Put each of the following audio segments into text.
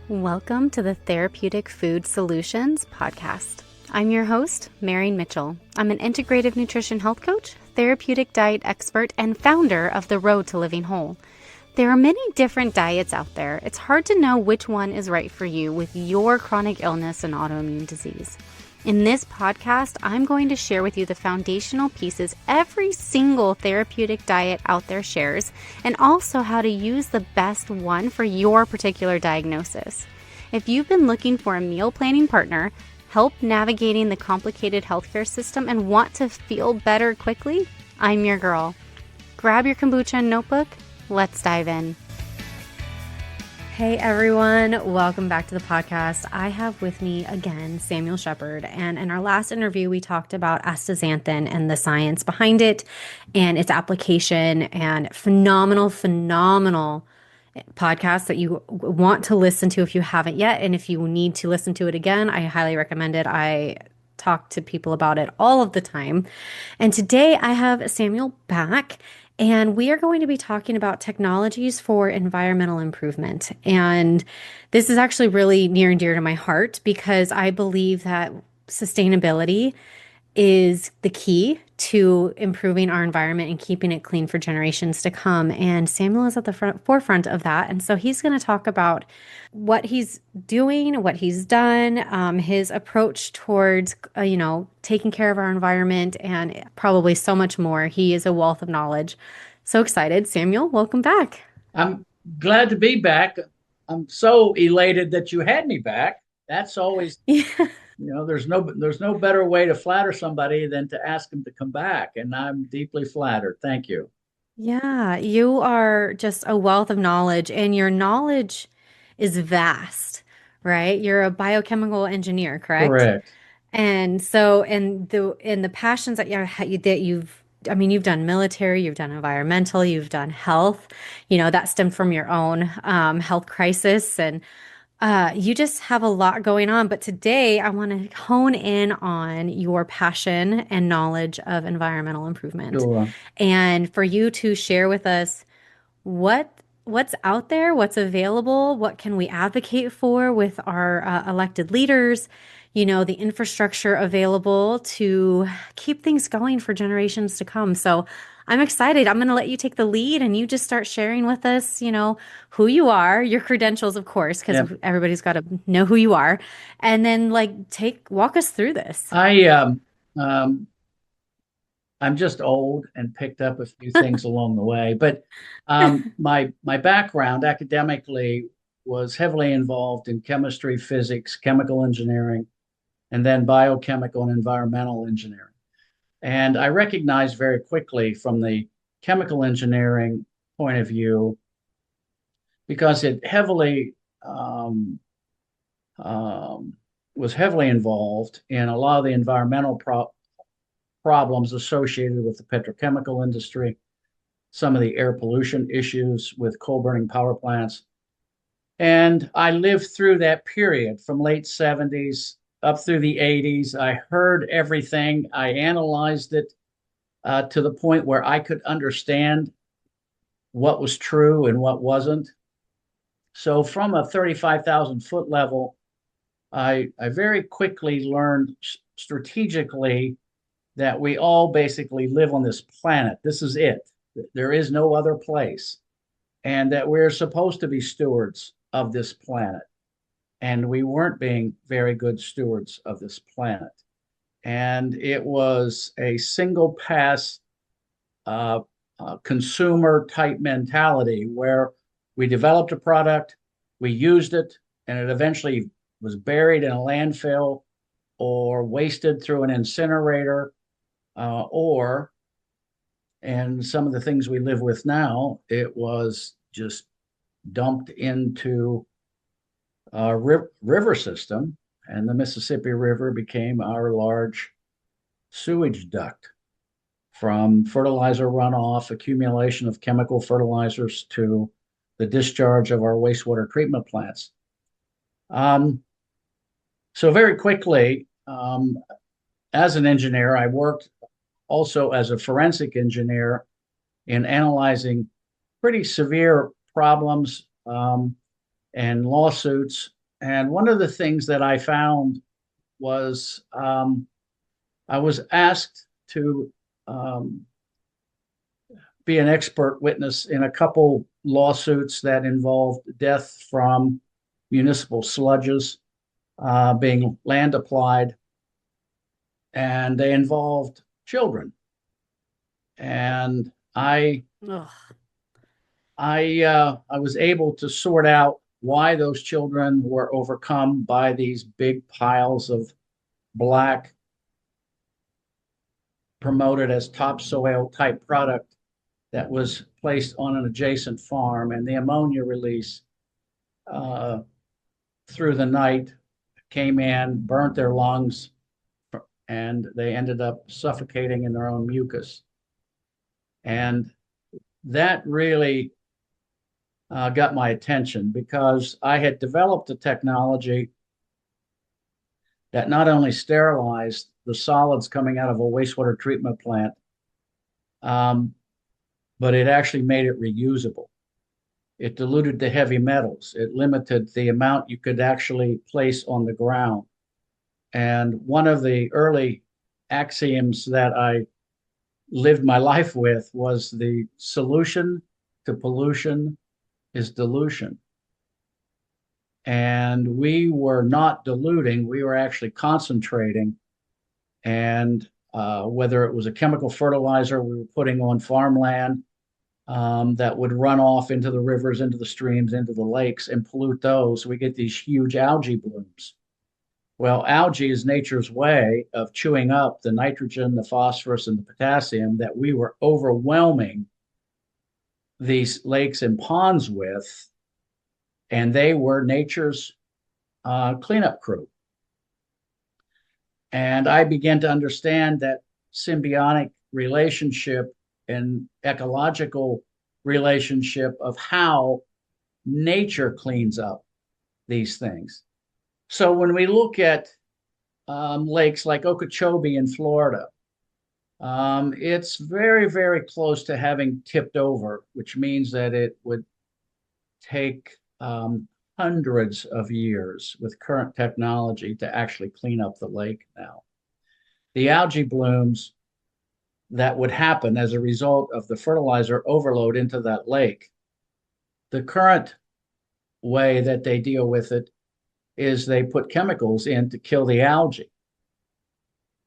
Welcome to the Therapeutic Food Solutions podcast. I'm your host, Marian Mitchell. I'm an integrative nutrition health coach, therapeutic diet expert, and founder of The Road to Living Whole. There are many different diets out there. It's hard to know which one is right for you with your chronic illness and autoimmune disease. In this podcast, I'm going to share with you the foundational pieces every single therapeutic diet out there shares, and also how to use the best one for your particular diagnosis. If you've been looking for a meal planning partner, help navigating the complicated healthcare system, and want to feel better quickly, I'm your girl. Grab your kombucha and notebook. Let's dive in. Hey everyone, welcome back to the podcast. I have with me again Samuel Shepard, and in our last interview we talked about astaxanthin and the science behind it and its application, and phenomenal podcast that you want to listen to if you haven't yet, and if you need to listen to it again, I highly recommend it. I talk to people about it all of the time. And today I have Samuel back, and we are going to be talking about technologies for environmental improvement. And this is actually really near and dear to my heart because I believe that sustainability is the key to improving our environment and keeping it clean for generations to come. And Samuel is at the forefront of that. And so he's going to talk about what he's doing, what he's done, his approach towards, taking care of our environment, and probably so much more. He is a wealth of knowledge. So excited. Samuel, welcome back. I'm glad to be back. I'm so elated that you had me back. That's always, there's no better way to flatter somebody than to ask them to come back. And I'm deeply flattered. Thank you. Yeah, you are just a wealth of knowledge, and your knowledge is vast, right? You're a biochemical engineer, correct? Correct. And so, and the passions that you've done military, you've done environmental, you've done health, that stemmed from your own health crisis, and you just have a lot going on. But today I want to hone in on your passion and knowledge of environmental improvement, Sure. and for you to share with us what's out there, what's available, what can we advocate for with our elected leaders, the infrastructure available to keep things going for generations to come. So I'm excited. I'm going to let you take the lead, and you just start sharing with us, who you are, your credentials, of course, Yeah. because everybody's got to know who you are, and then walk us through this. Um, I'm just old and picked up a few things along the way, but my background academically was heavily involved in chemistry, physics, chemical engineering, and then biochemical and environmental engineering. And I recognized very quickly from the chemical engineering point of view, because it heavily was heavily involved in a lot of the environmental problems associated with the petrochemical industry, some of the air pollution issues with coal burning power plants. And I lived through that period from late 70s up through the 80s. I heard everything. I analyzed it to the point where I could understand what was true and what wasn't. So from a 35,000 foot level, I very quickly learned strategically that we all basically live on this planet. This is it. There is no other place. And that we're supposed to be stewards of this planet. And we weren't being very good stewards of this planet. And it was a single pass consumer type mentality where we developed a product, we used it, and it eventually was buried in a landfill or wasted through an incinerator, or, and some of the things we live with now, it was just dumped into a river system, and the Mississippi River became our large sewage duct from fertilizer runoff, accumulation of chemical fertilizers to the discharge of our wastewater treatment plants. So very quickly, as an engineer, I worked also as a forensic engineer in analyzing pretty severe problems and lawsuits And one of the things that I found was I was asked to um, be an expert witness in a couple lawsuits that involved death from municipal sludges being land applied, and they involved children. And Ugh. I was able to sort out why those children were overcome by these big piles of black promoted as topsoil type product that was placed on an adjacent farm, and the ammonia release uh, through the night came in, burnt their lungs, and they ended up suffocating in their own mucus. And that really got my attention because I had developed a technology that not only sterilized the solids coming out of a wastewater treatment plant, um, but it actually made it reusable. It diluted the heavy metals. It limited the amount you could actually place on the ground. And one of the early axioms that I lived my life with was the solution to pollution is dilution. And we were not diluting, we were actually concentrating. And whether it was a chemical fertilizer we were putting on farmland that would run off into the rivers, into the streams, into the lakes and pollute those, we get these huge algae blooms. Well, algae is nature's way of chewing up the nitrogen, the phosphorus, and the potassium that we were overwhelming these lakes and ponds with, and they were nature's cleanup crew. And I began to understand that symbiotic relationship and ecological relationship of how nature cleans up these things. So when we look at lakes like Okeechobee in Florida, it's very, very close to having tipped over, which means that it would take hundreds of years with current technology to actually clean up the lake now. The algae blooms that would happen as a result of the fertilizer overload into that lake, the current way that they deal with it is they put chemicals in to kill the algae.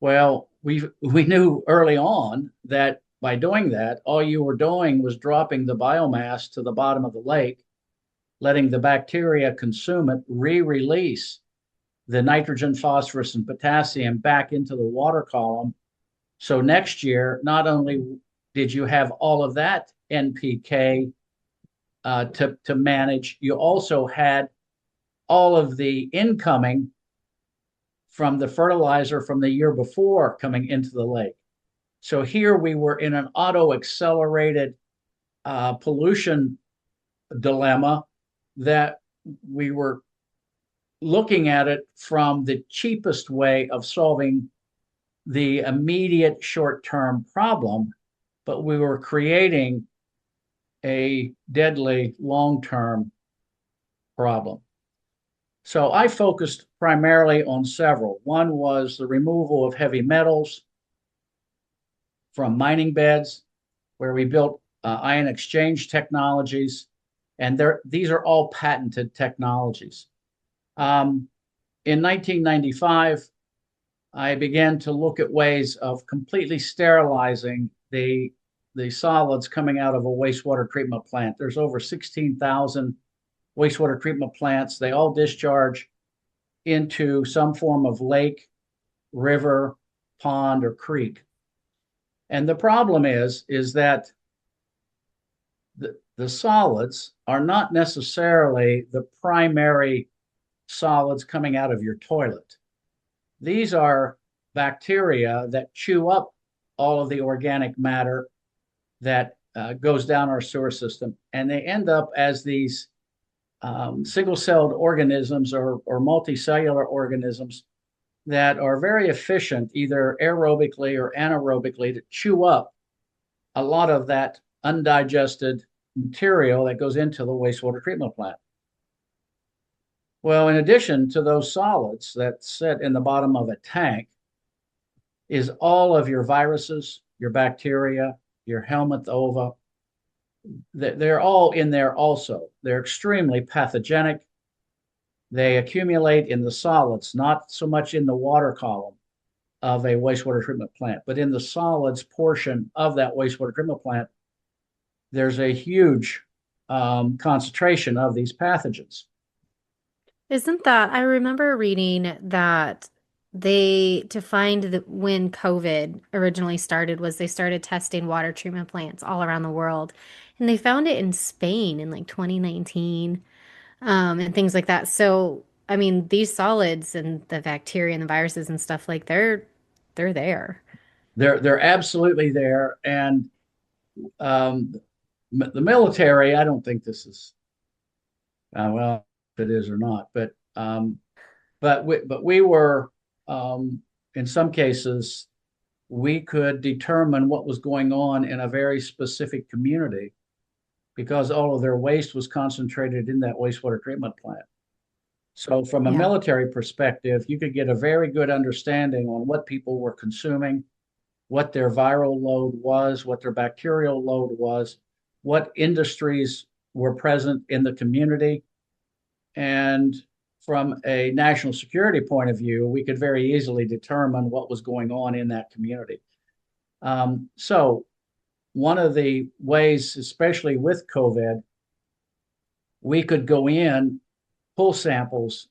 Well, we knew early on that by doing that, all you were doing was dropping the biomass to the bottom of the lake, letting the bacteria consume it, re-release the nitrogen, phosphorus, and potassium back into the water column. So next year, not only did you have all of that NPK to manage, you also had all of the incoming from the fertilizer from the year before coming into the lake. So here we were in an auto-accelerated pollution dilemma that we were looking at it from the cheapest way of solving the immediate short-term problem, but we were creating a deadly long-term problem. So I focused primarily on several. One was the removal of heavy metals from mining beds, where we built ion exchange technologies, and these are all patented technologies. In 1995, I began to look at ways of completely sterilizing the solids coming out of a wastewater treatment plant. There's over 16,000 wastewater treatment plants. They all discharge into some form of lake, river, pond, or creek. And the problem is that the solids are not necessarily the primary solids coming out of your toilet. These are bacteria that chew up all of the organic matter that goes down our sewer system, and they end up as these single-celled organisms or multicellular organisms that are very efficient, either aerobically or anaerobically, to chew up a lot of that undigested material that goes into the wastewater treatment plant. Well, in addition to those solids that sit in the bottom of a tank, is all of your viruses, your bacteria, your helminth ova. They're all in there also. They're extremely pathogenic. They accumulate in the solids, not so much in the water column of a wastewater treatment plant, but in the solids portion of that wastewater treatment plant, there's a huge concentration of these pathogens. Isn't that, I remember reading that to find that when COVID originally started was they started testing water treatment plants all around the world. And they found it in Spain in like 2019, and things like that. So, I mean, these solids and the bacteria and the viruses and stuff like they're there. They're absolutely there, and um, the military. I don't think this is well, if it is or not, but we were in some cases we could determine what was going on in a very specific community because all of their waste was concentrated in that wastewater treatment plant. So, from a Yeah. military perspective, you could get a very good understanding on what people were consuming, what their viral load was, what their bacterial load was, what industries were present in the community. And from a national security point of view, we could very easily determine what was going on in that community. So, one of the ways, especially with COVID, we could go in, pull samples,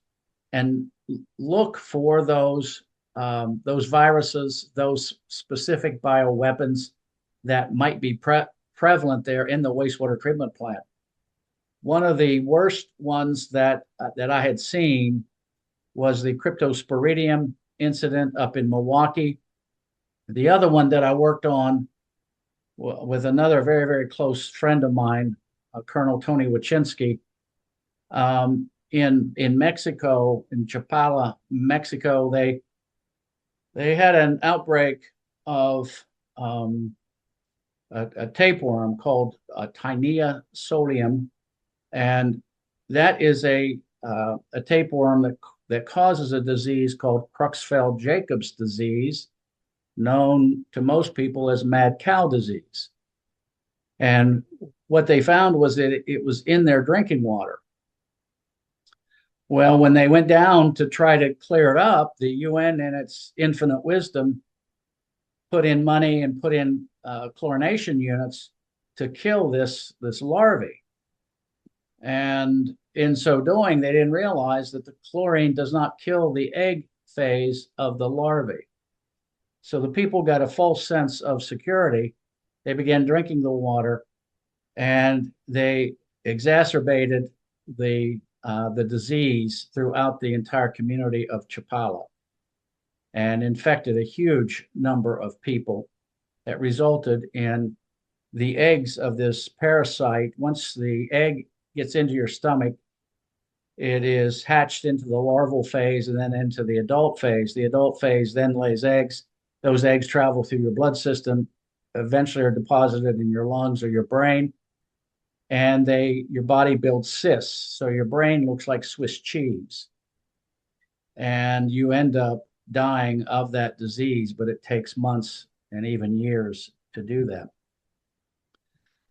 and look for those viruses, those specific bioweapons that might be prevalent there in the wastewater treatment plant. One of the worst ones that I had seen was the cryptosporidium incident up in Milwaukee. The other one that I worked on with another very, very close friend of mine, Colonel Tony Wachinski, in Mexico, in Chapala, Mexico, they had an outbreak of a tapeworm called Tinea solium, and that is a tapeworm that causes a disease called Creutzfeldt-Jacobs disease, known to most people as mad cow disease. And what they found was that it was in their drinking water. Well, when they went down to try to clear it up, the UN, in its infinite wisdom, put in money and put in chlorination units to kill this larvae. And in so doing, they didn't realize that the chlorine does not kill the egg phase of the larvae. So the people got a false sense of security. They began drinking the water, and they exacerbated the disease throughout the entire community of Chapala and infected a huge number of people. That resulted in the eggs of this parasite. Once the egg gets into your stomach, it is hatched into the larval phase and then into the adult phase. The adult phase then lays eggs. Those eggs travel through your blood system, eventually are deposited in your lungs or your brain, and your body builds cysts. So your brain looks like Swiss cheese, and you end up dying of that disease, but it takes months and even years to do that.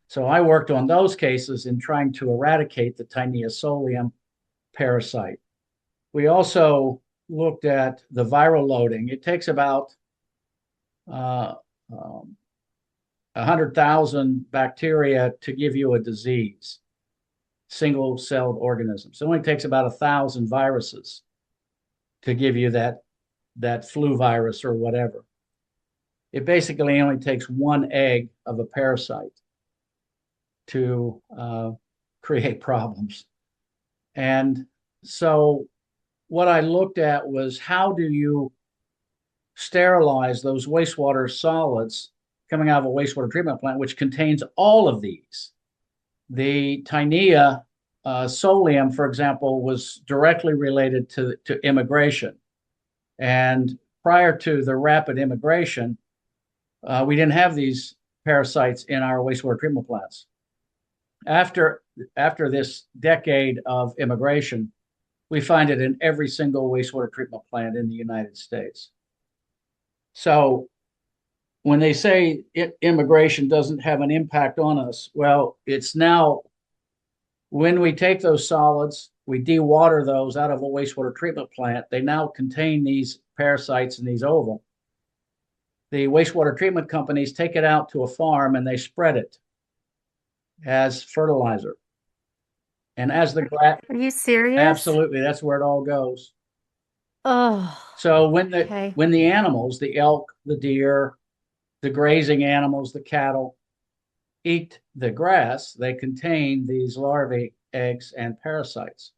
So I worked on those cases in trying to eradicate the Tinea solium parasite. We also looked at the viral loading. It takes about 100,000 bacteria to give you a disease, single-celled organisms. It only takes about 1,000 viruses to give you that flu virus or whatever. It basically only takes one egg of a parasite to create problems. And so what I looked at was, how do you sterilize those wastewater solids coming out of a wastewater treatment plant, which contains all of these? The Tinea solium, for example, was directly related to immigration. And prior to the rapid immigration, we didn't have these parasites in our wastewater treatment plants. After this decade of immigration, We find it in every single wastewater treatment plant in the United States. So when they say immigration doesn't have an impact on us, well, it's now when we take those solids, we dewater those out of a wastewater treatment plant, they now contain these parasites and these ova. The wastewater treatment companies take it out to a farm and they spread it as fertilizer. And as the grass, Are you serious? absolutely, that's where it all goes. Oh, So okay. when the animals, the elk, the deer, the grazing animals, the cattle, eat the grass, they contain these larvae, eggs, and parasites.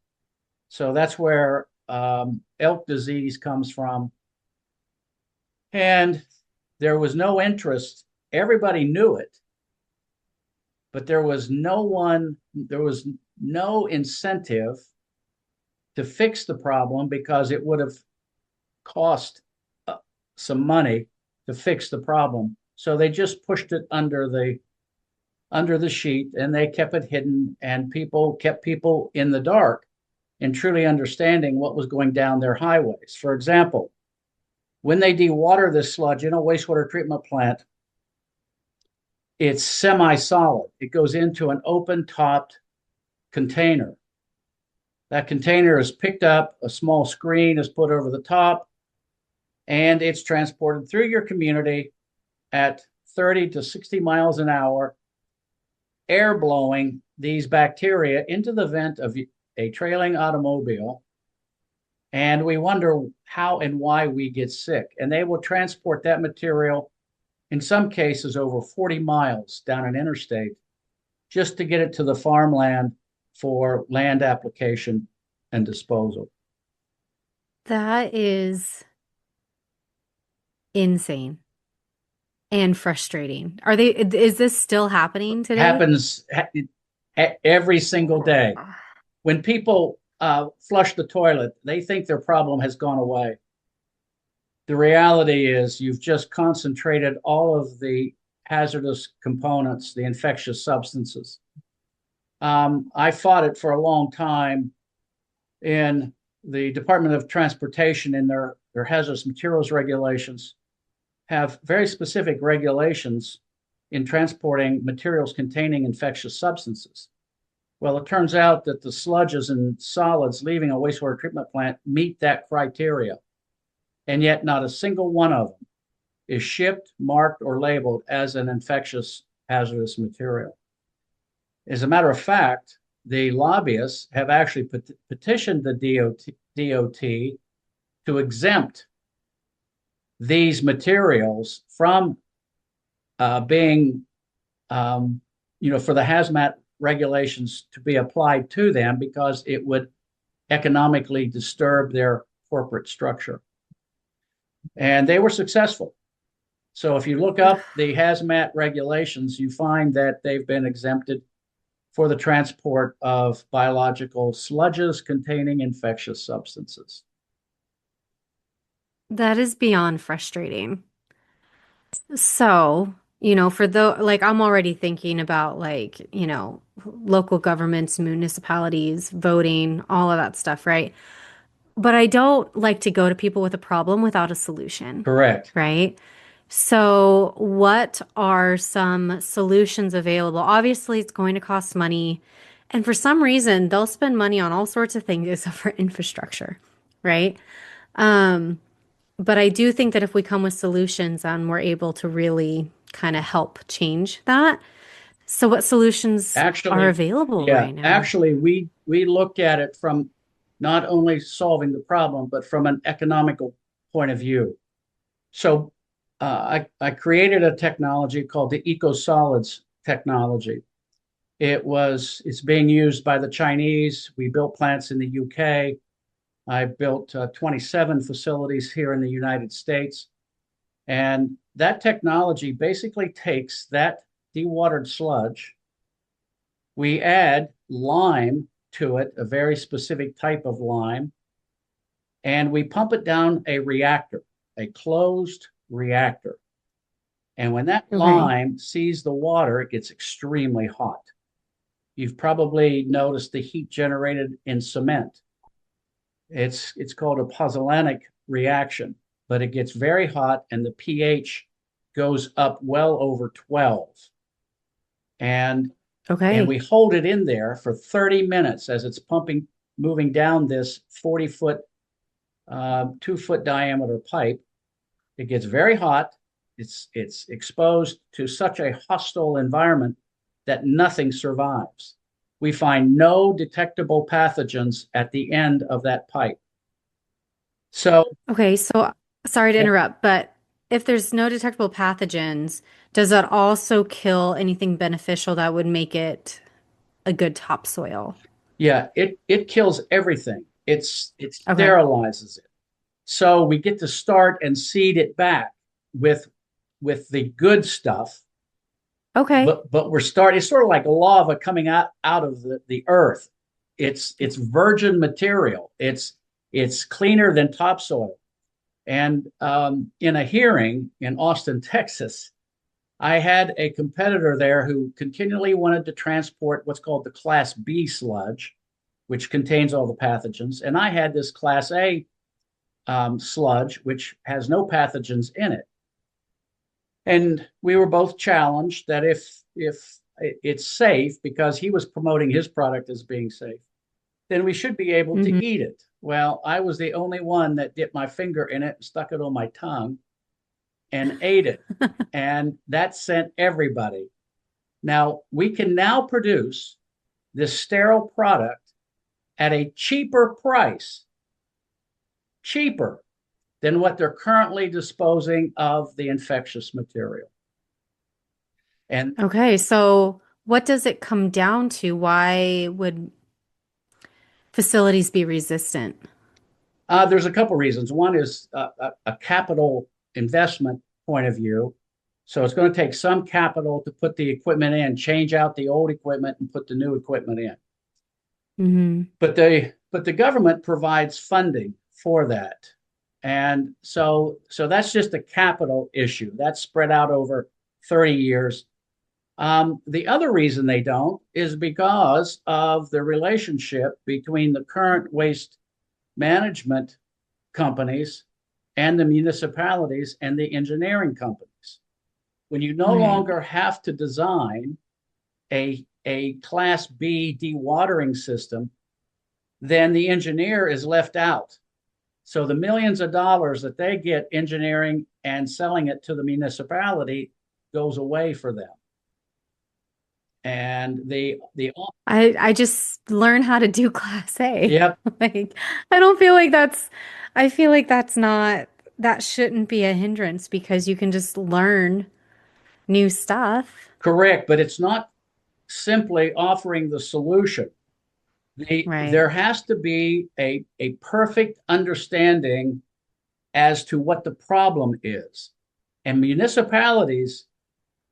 So that's where elk disease comes from. And there was no interest. Everybody knew it, but there was no incentive to fix the problem because it would have cost some money to fix the problem. So they just pushed it under the sheet and they kept it hidden, and people kept people in the dark in truly understanding what was going down their highways. For example, when they dewater this sludge in a wastewater treatment plant, it's semi-solid. It goes into an open-topped container. That container is picked up, a small screen is put over the top, and it's transported through your community at 30 to 60 miles an hour, air blowing these bacteria into the vent of a trailing automobile. And we wonder how and why we get sick. And they will transport that material, in some cases, over 40 miles down an interstate just to get it to the farmland for land application and disposal. That is insane and frustrating. Is this still happening today? Happens every single day. When people flush the toilet, they think their problem has gone away. The reality is you've just concentrated all of the hazardous components, the infectious substances. I fought it for a long time in the Department of Transportation in their hazardous materials regulations have very specific regulations in transporting materials containing infectious substances. Well, it turns out that the sludges and solids leaving a wastewater treatment plant meet that criteria, and yet not a single one of them is shipped, marked, or labeled as an infectious hazardous material. As a matter of fact, the lobbyists have actually petitioned the DOT to exempt these materials from being, for the hazmat regulations to be applied to them because it would economically disturb their corporate structure. And they were successful. So if you look up the hazmat regulations, you find that they've been exempted for the transport of biological sludges containing infectious substances. That is beyond frustrating. So, for I'm already thinking about local governments, municipalities, voting, all of that stuff, right? But I don't like to go to people with a problem without a solution, Correct. right? So, what are some solutions available? Obviously, it's going to cost money. And for some reason, they'll spend money on all sorts of things except for infrastructure, right? But I do think that if we come with solutions and we're able to really kind of help change that. So, what solutions are available right now? Actually, we look at it from not only solving the problem, but from an economical point of view. So I created a technology called the EcoSolids technology. It's being used by the Chinese. We built plants in the UK. I built 27 facilities here in the United States. And that technology basically takes that dewatered sludge. We add lime to it, a very specific type of lime, and we pump it down a reactor, a closed reactor. And when that lime sees the water, it gets extremely hot. You've probably noticed the heat generated in cement. It's called a pozzolanic reaction, but it gets very hot and the pH goes up well over 12. And and we Okay. hold it in there for 30 minutes as it's pumping, moving down this 40-foot, 2-foot diameter pipe. It gets very hot. It's exposed to such a hostile environment that nothing survives. We find no detectable pathogens at the end of that pipe. So, Okay, so sorry to yeah, interrupt, but if there's no detectable pathogens, does that also kill anything beneficial that would make it a good topsoil? yeah, it kills everything. It Okay. sterilizes it. So we get to start and seed it back with the good stuff, Okay. but we're starting. It's sort of like lava coming out of the earth. It's virgin material. It's cleaner than topsoil. And in a hearing in Austin, Texas, I had a competitor there who continually wanted to transport what's called the Class B sludge, which contains all the pathogens, and I had this Class A sludge, which has no pathogens in it. And we were both challenged that if it's safe because he was promoting his product as being safe, then we should be able to Hmm. eat it. Well, I was the only one that dipped my finger in it, stuck it on my tongue, and ate it. And that sent everybody. Now, we can now produce this sterile product at a cheaper price, cheaper than what they're currently disposing of the infectious material. And Okay, so what does it come down to? Why would facilities be resistant? there's a couple reasons. One is a capital investment point of view. So it's going to take some capital to put the equipment in, change out the old equipment and put the new equipment in. Hmm. But the government provides funding for that. And so that's just a capital issue. That's spread out over 30 years. The other reason they don't is because of the relationship between the current waste management companies and the municipalities and the engineering companies. When you no Right. longer have to design a Class B dewatering system, then the engineer is left out. So the millions of dollars that they get engineering and selling it to the municipality goes away for them. And the I just learn how to do Class A. yep, Like, I don't feel like I feel like that's not, that shouldn't be a hindrance because you can just learn new stuff. correct, but it's not simply offering the solution. Right. There has to be a perfect understanding as to what the problem is. And municipalities,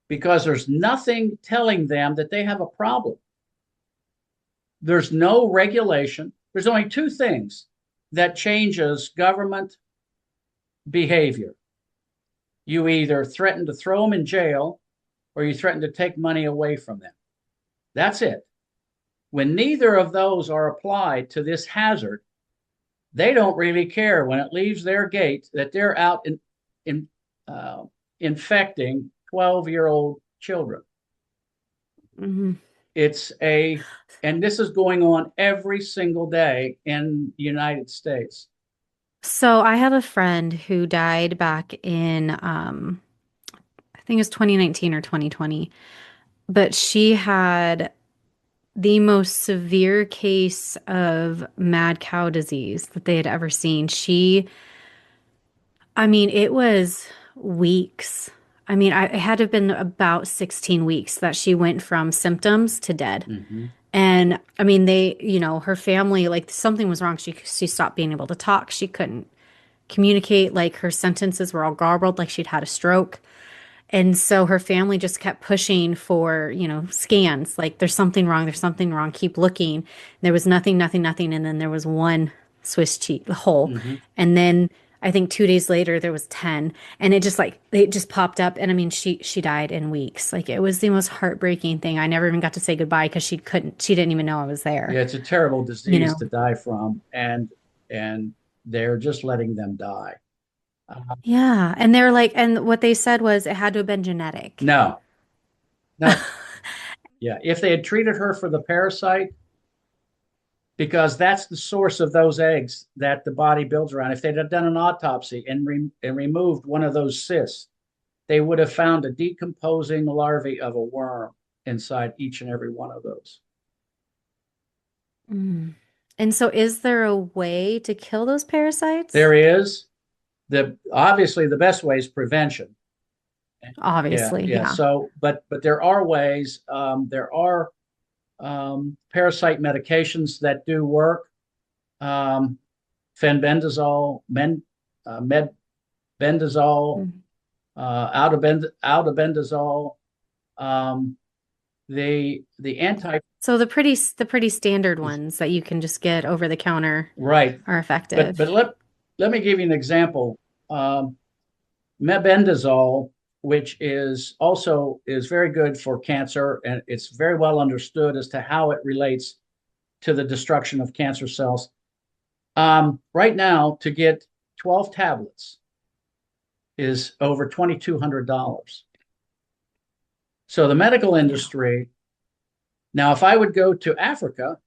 because there's nothing telling them that they have a problem, there's no regulation. There's only two things that changes government behavior. You either threaten to throw them in jail or you threaten to take money away from them. That's it. When neither of those are applied to this hazard, they don't really care when it leaves their gate that they're out in uh, infecting 12-year-old children. Hmm. It's a, and this is going on every single day in the United States. So I have a friend who died back in I think it was 2019 or 2020, but she had the most severe case of mad cow disease that they had ever seen. I mean, it was weeks. I mean, it had to have been about 16 weeks that she went from symptoms to dead. Mm-hmm. And I mean, her family, like something was wrong. She stopped being able to talk. She couldn't communicate. Like her sentences were all garbled, like she'd had a stroke. And so her family just kept pushing for, scans. Like there's something wrong, keep looking. There was nothing, nothing, nothing. And then there was one Swiss cheese hole. Mm-hmm. And then I think 2 days later there was 10. And it just popped up. And I mean, she died in weeks. Like it was the most heartbreaking thing. I never even got to say goodbye because she didn't even know I was Yeah, there, it's a terrible you disease know? to die from. And and they're just letting them die. Yeah. And they're like, and what they said was it had to have been genetic. No, no, yeah. If they had treated her for the parasite, because that's the source of those eggs that the body builds around. If they'd have done an autopsy and removed one of those cysts, they would have found a decomposing larvae of a worm inside each and every one of those. Mm. And so is there a way to kill those parasites? There is obviously the best way is prevention. Yeah, Obviously, yeah. yeah. So, but there are ways. There are parasite medications that do work. Um, Fenbendazole, medbendazole, Mm. aldebendazole. Um, the anti So the pretty standard ones that you can just get over the counter right, are but effective. let me give you an example. Mebendazole, which is also is very good for cancer, and it's very well understood as to how it relates to the destruction of cancer cells. Right now, to get 12 tablets is over $2,200. So the medical Yeah. industry, now if I would go to Africa,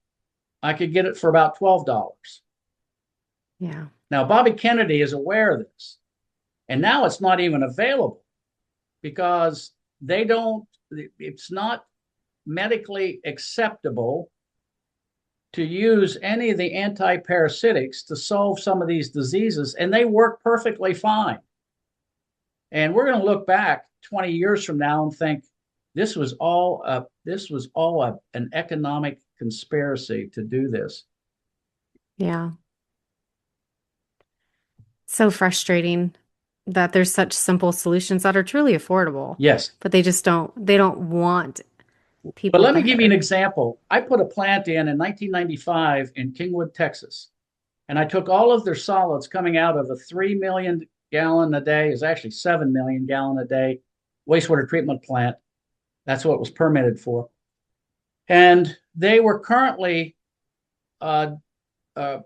I could get it for about $12. Yeah. Now, Bobby Kennedy is aware of this, and now it's not even available because they don't, it's not medically acceptable to use any of the anti-parasitics to solve some of these diseases, and they work perfectly fine. And we're going to look back 20 years from now and think this was all an economic conspiracy to do this. Yeah. So frustrating that there's such simple solutions that are truly affordable, Yes. but they don't want But people let me give you an better. example. I put a plant in 1995 in Kingwood, Texas, and I took all of their solids coming out of a 3 million gallon a day, is actually 7 million gallon a day wastewater treatment plant. That's what it was permitted for. And they were currently, uh, uh,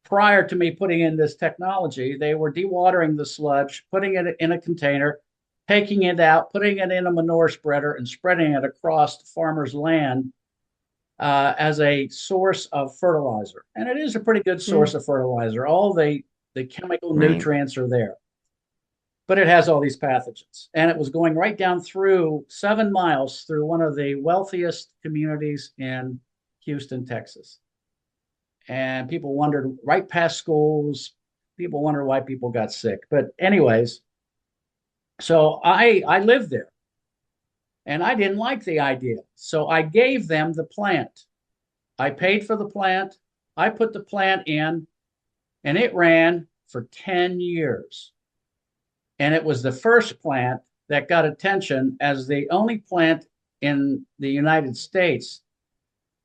prior to me putting in this technology, they were dewatering the sludge, putting it in a container, taking it out, putting it in a manure spreader, and spreading it across the farmer's land as a source of fertilizer. And it is a pretty good source Mm, of fertilizer. All the chemical right. nutrients are there, but it has all these pathogens. And it was going right down through 7 miles through one of the wealthiest communities in Houston, Texas. And people wondered right past schools. People wonder why people got sick. But anyways, so I lived there and I didn't like the idea. So I gave them the plant. I paid for the plant. I put the plant in and it ran for 10 years. And it was the first plant that got attention as the only plant in the United States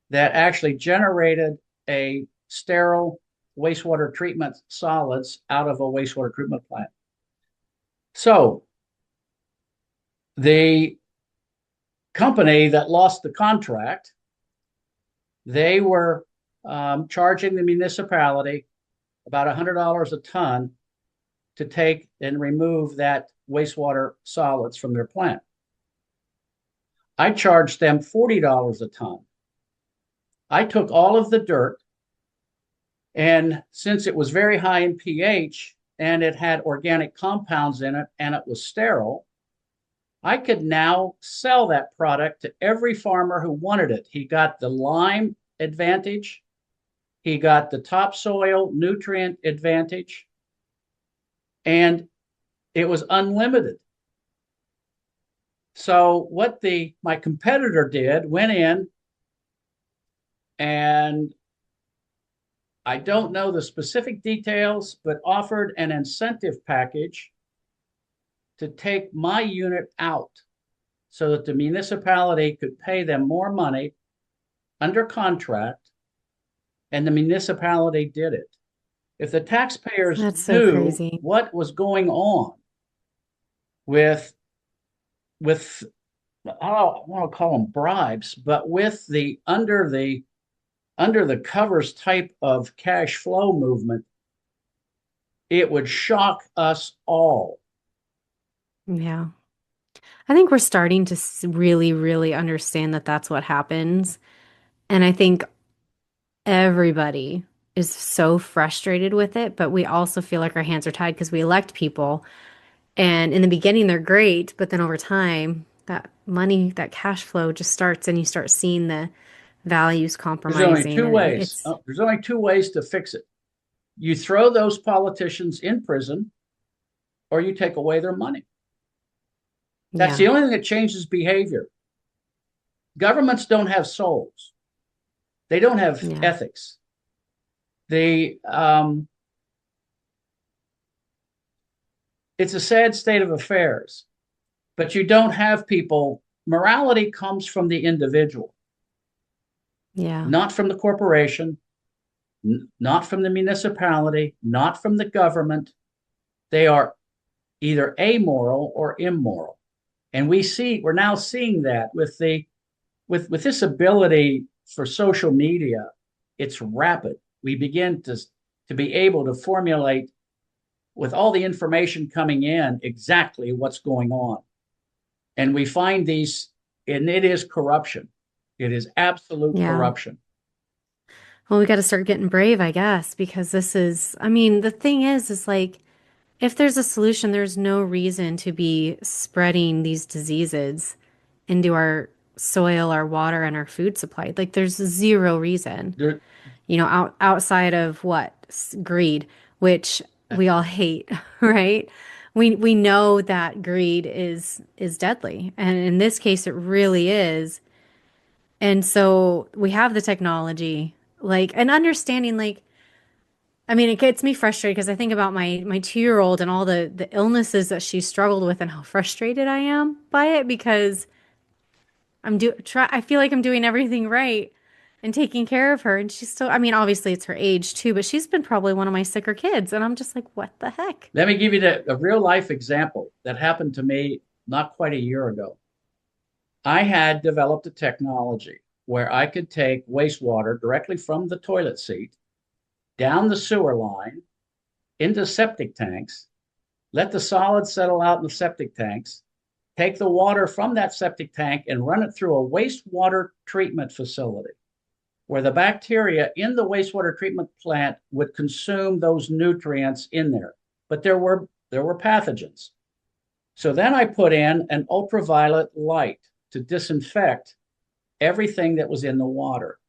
that actually generated a sterile wastewater treatment solids out of a wastewater treatment plant. So the company that lost the contract, they were charging the municipality about $100 a ton to take and remove that wastewater solids from their plant. I charged them $40 a ton. I took all of the dirt, and since it was very high in pH and it had organic compounds in it and it was sterile, I could now sell that product to every farmer who wanted it. He got the lime advantage, he got the topsoil nutrient advantage, and it was unlimited. So what my competitor did, went in, and I don't know the specific details, but offered an incentive package to take my unit out so that the municipality could pay them more money under contract, and the municipality did it. If the taxpayers That's so knew crazy. what was going on with with I don't want to call them bribes, but with the under the covers type of cash flow movement it would shock us all. Yeah. I think we're starting to really, really understand that that's what happens. And I think everybody is so frustrated with it, but we also feel like our hands are tied because we elect people. And in the beginning, they're great, but then over time, that money, that cash flow just starts and you start seeing the values There's only compromising. two And ways. it's, There's only two ways to fix it. You throw those politicians in prison, or you take away their money. That's yeah, the only thing that changes behavior. Governments don't have souls. They don't have yeah, ethics. They It's a sad state of affairs, but you don't have people. Morality comes from the individual, yeah, not from the corporation, not from the municipality, not from the government. They are either amoral or immoral. And we're now seeing that with this ability for social media. It's rapid. We begin to be able to formulate, with all the information coming in, exactly what's going on. And we find these, and it is corruption. It is absolute yeah. corruption. Well, we got to start getting brave, I guess, because I mean, the thing is like, if there's a solution, there's no reason to be spreading these diseases into our soil, our water, and our food supply. Like, there's zero reason, There, outside of what? Greed, which we all hate, right? We know that greed is deadly, and in this case, it really is. And so we have the technology, like, and understanding, like, I mean, it gets me frustrated because I think about my 2-year-old and all the illnesses that she struggled with and how frustrated I am by it because I feel like I'm doing everything right and taking care of her, and she's still, I mean, obviously it's her age too, but she's been probably one of my sicker kids, and I'm just like, what the heck? Let me give you a real life example that happened to me not quite a year ago. I had developed a technology where I could take wastewater directly from the toilet seat down the sewer line into septic tanks, let the solids settle out in the septic tanks, take the water from that septic tank and run it through a wastewater treatment facility where the bacteria in the wastewater treatment plant would consume those nutrients in there. But there were pathogens. So then I put in an ultraviolet light to disinfect everything that was in the water.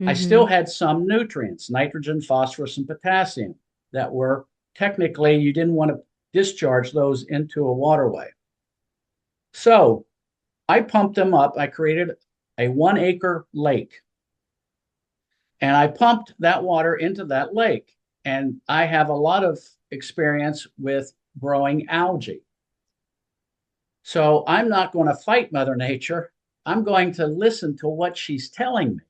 I still Mm-hmm. had some nutrients, nitrogen, phosphorus, and potassium, that were technically, you didn't want to discharge those into a waterway. So I pumped them up. I created a 1 acre lake, and I pumped that water into that lake. And I have a lot of experience with growing algae. So I'm not going to fight Mother Nature. I'm going to listen to what she's telling me.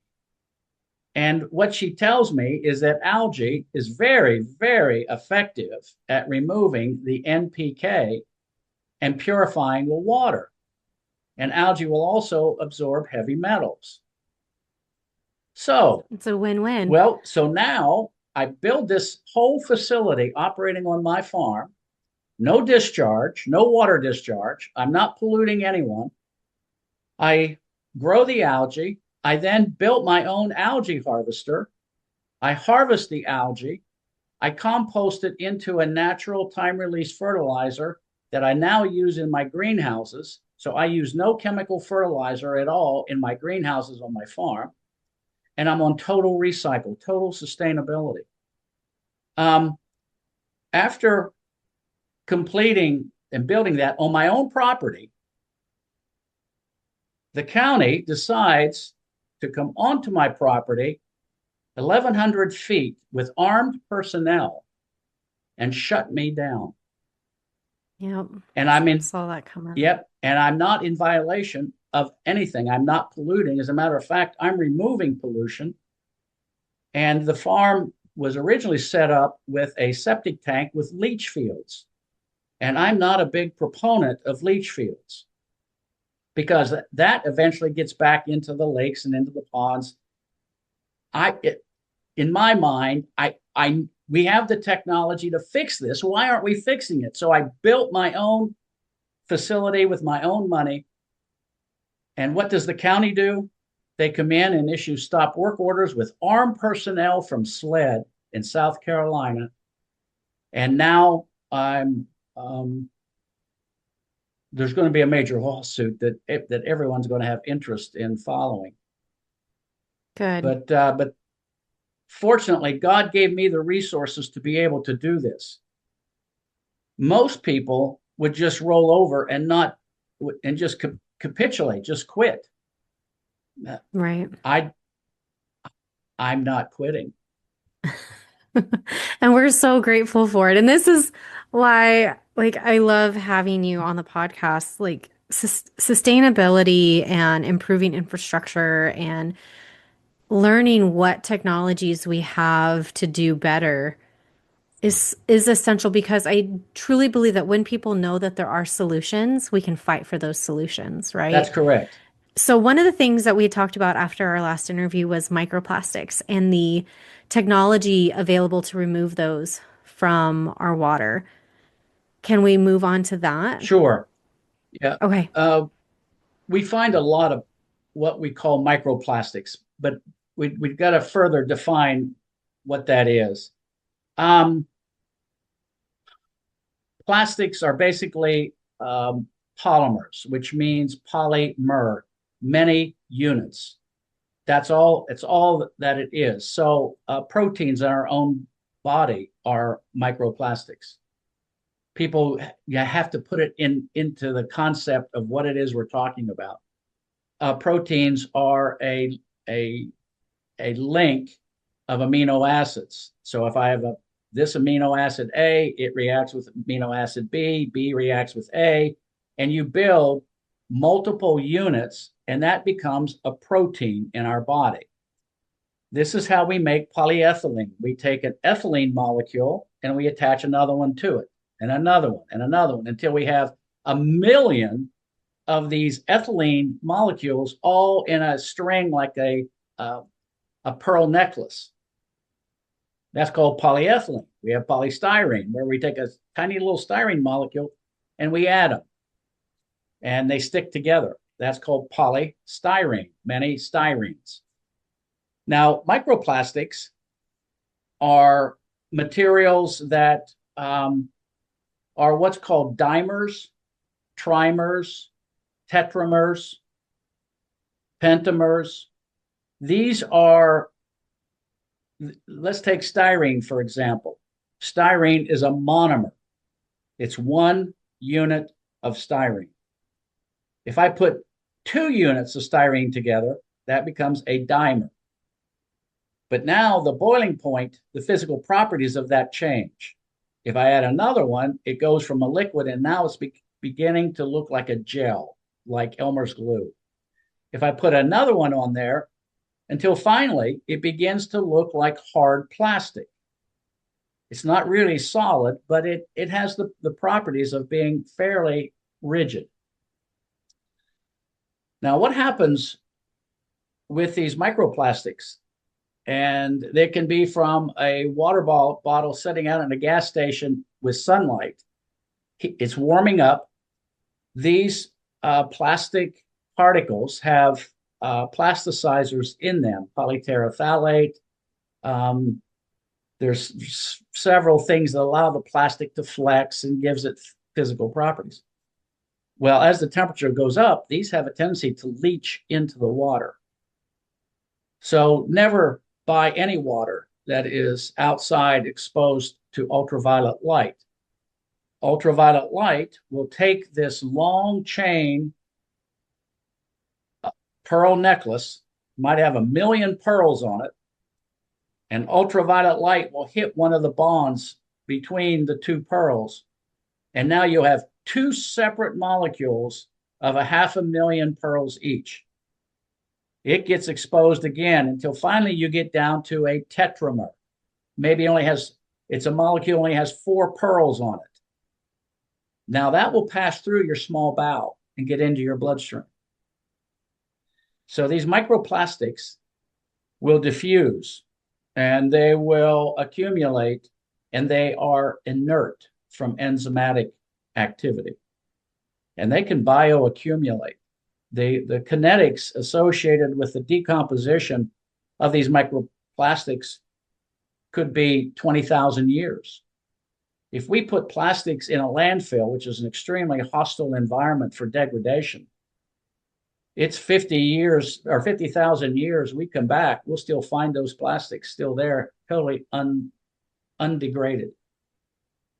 And what she tells me is that algae is very, very effective at removing the NPK and purifying the water. And algae will also absorb heavy metals. So, It's a win-win. so now I build this whole facility operating on my farm. No discharge, no water discharge. I'm not polluting anyone. I grow the algae. I then built my own algae harvester. I harvest the algae. I compost it into a natural time release fertilizer that I now use in my greenhouses. So I use no chemical fertilizer at all in my greenhouses on my farm. And I'm on total recycle, total sustainability. Um, After completing and building that on my own property, the county decides to come onto my property 1,100 feet with armed personnel and shut me down. Yep. And I'm in, Saw that coming. yep, and I'm not in violation of anything. I'm not polluting. As a matter of fact, I'm removing pollution. And the farm was originally set up with a septic tank with leach fields. And I'm not a big proponent of leach fields because that eventually gets back into the lakes and into the ponds. In my mind, I we have the technology to fix this. Why aren't we fixing it? So I built my own facility with my own money. And what does the county do? They come in and issue stop work orders with armed personnel from SLED in South Carolina. And now there's going to be a major lawsuit that everyone's going to have interest in following. Good. But fortunately, God gave me the resources to be able to do this. Most people would just roll over and just capitulate, just quit. Right. I'm not quitting. And we're so grateful for it. And this is why, like, I love having you on the podcast. Like, sustainability and improving infrastructure and learning what technologies we have to do better is essential, because I truly believe that when people know that there are solutions, we can fight for those solutions, That's right? correct. So one of the things that we talked about after our last interview was microplastics and the technology available to remove those from our water. Can we move on to that? Sure. Yeah. Okay. We find a lot of what we call microplastics, but we've got to further define what that is. Plastics are basically polymers, which means polymer, many units. That's all. It's all that it is. So proteins in our own body are microplastics. People, you have to put it into the concept of what it is we're talking about. Proteins are a link of amino acids. So if I have this amino acid A, it reacts with amino acid B, B reacts with A, and you build multiple units, and that becomes a protein in our body. This is how we make polyethylene. We take an ethylene molecule and we attach another one to it, and another one, and another one, until we have 1,000,000 of these ethylene molecules all in a string like a pearl necklace. That's called polyethylene. We have polystyrene, where we take a tiny little styrene molecule and we add them, and they stick together. That's called polystyrene, many styrenes. Now, microplastics are materials that are what's called dimers, trimers, tetramers, pentamers. These are, let's take styrene, for example. Styrene is a monomer. It's one unit of styrene. If I put 2 units of styrene together, that becomes a dimer. But now the boiling point, the physical properties of that change. If I add another one, it goes from a liquid, and now it's beginning to look like a gel, like Elmer's glue. If I put another one on there, until finally it begins to look like hard plastic. It's not really solid, but it has the properties of being fairly rigid. Now, what happens with these microplastics? And they can be from a water bottle sitting out in a gas station with sunlight. It's warming up. These plastic particles have plasticizers in them, polyterephthalate. There's several things that allow the plastic to flex and gives it physical properties. Well, as the temperature goes up, these have a tendency to leach into the water. So never buy any water that is outside exposed to ultraviolet light. Ultraviolet light will take this long chain pearl necklace, might have 1,000,000 pearls on it, and ultraviolet light will hit one of the bonds between the 2 pearls. And now you'll have 2 separate molecules of 500,000 pearls each. It gets exposed again until finally you get down to a tetramer. Maybe it's a molecule only has 4 pearls on it. Now that will pass through your small bowel and get into your bloodstream. So these microplastics will diffuse and they will accumulate and they are inert from enzymatic activity, and they can bioaccumulate. The kinetics associated with the decomposition of these microplastics could be 20,000 years. If we put plastics in a landfill, which is an extremely hostile environment for degradation, it's 50 years or 50,000 years, we come back, we'll still find those plastics still there, totally undegraded.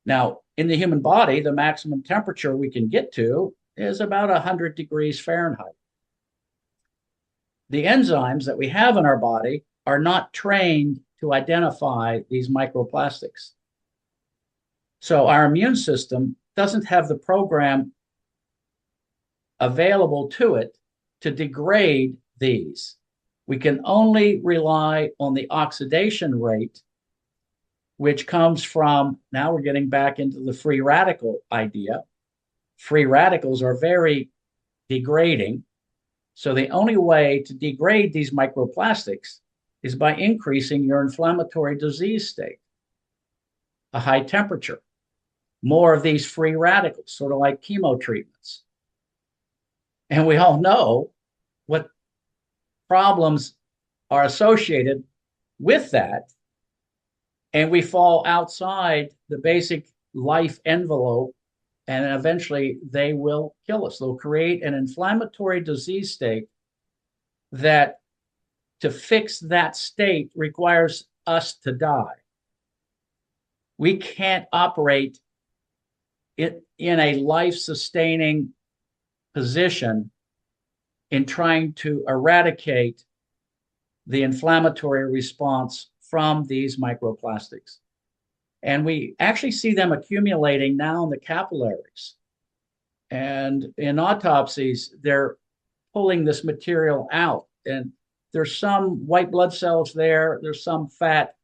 Now, in the human body, the maximum temperature we can get to is about 100 degrees Fahrenheit. The enzymes that we have in our body are not trained to identify these microplastics. So our immune system doesn't have the program available to it to degrade these. We can only rely on the oxidation rate, which comes from, now we're getting back into the free radical idea. Free radicals are very degrading. So the only way to degrade these microplastics is by increasing your inflammatory disease state, a high temperature, more of these free radicals, sort of like chemo treatments. And we all know what problems are associated with that. And we fall outside the basic life envelope, and eventually they will kill us. They'll create an inflammatory disease state that, to fix that state, requires us to die. We can't operate it in a life-sustaining position in trying to eradicate the inflammatory response from these microplastics. And we actually see them accumulating now in the capillaries. And in autopsies, they're pulling this material out. And there's some white blood cells there, there's some fat,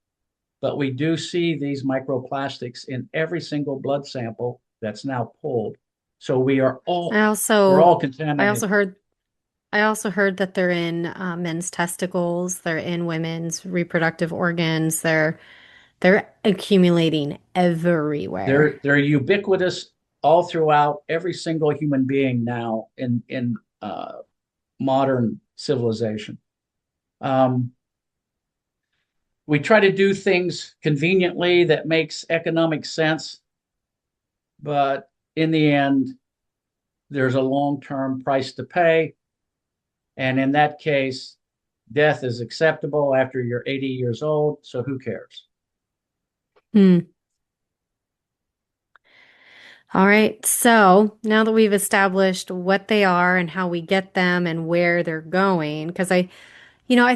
but we do see these microplastics in every single blood sample that's now pulled. So we're all contaminated. I also heard that they're in men's testicles, they're in women's reproductive organs, they're accumulating everywhere. They're ubiquitous all throughout every single human being now in modern civilization. We try to do things conveniently that makes economic sense, but in the end, there's a long-term price to pay. And in that case, death is acceptable after you're 80 years old, so who cares? Hmm. All right. So now that we've established what they are and how we get them and where they're going, because I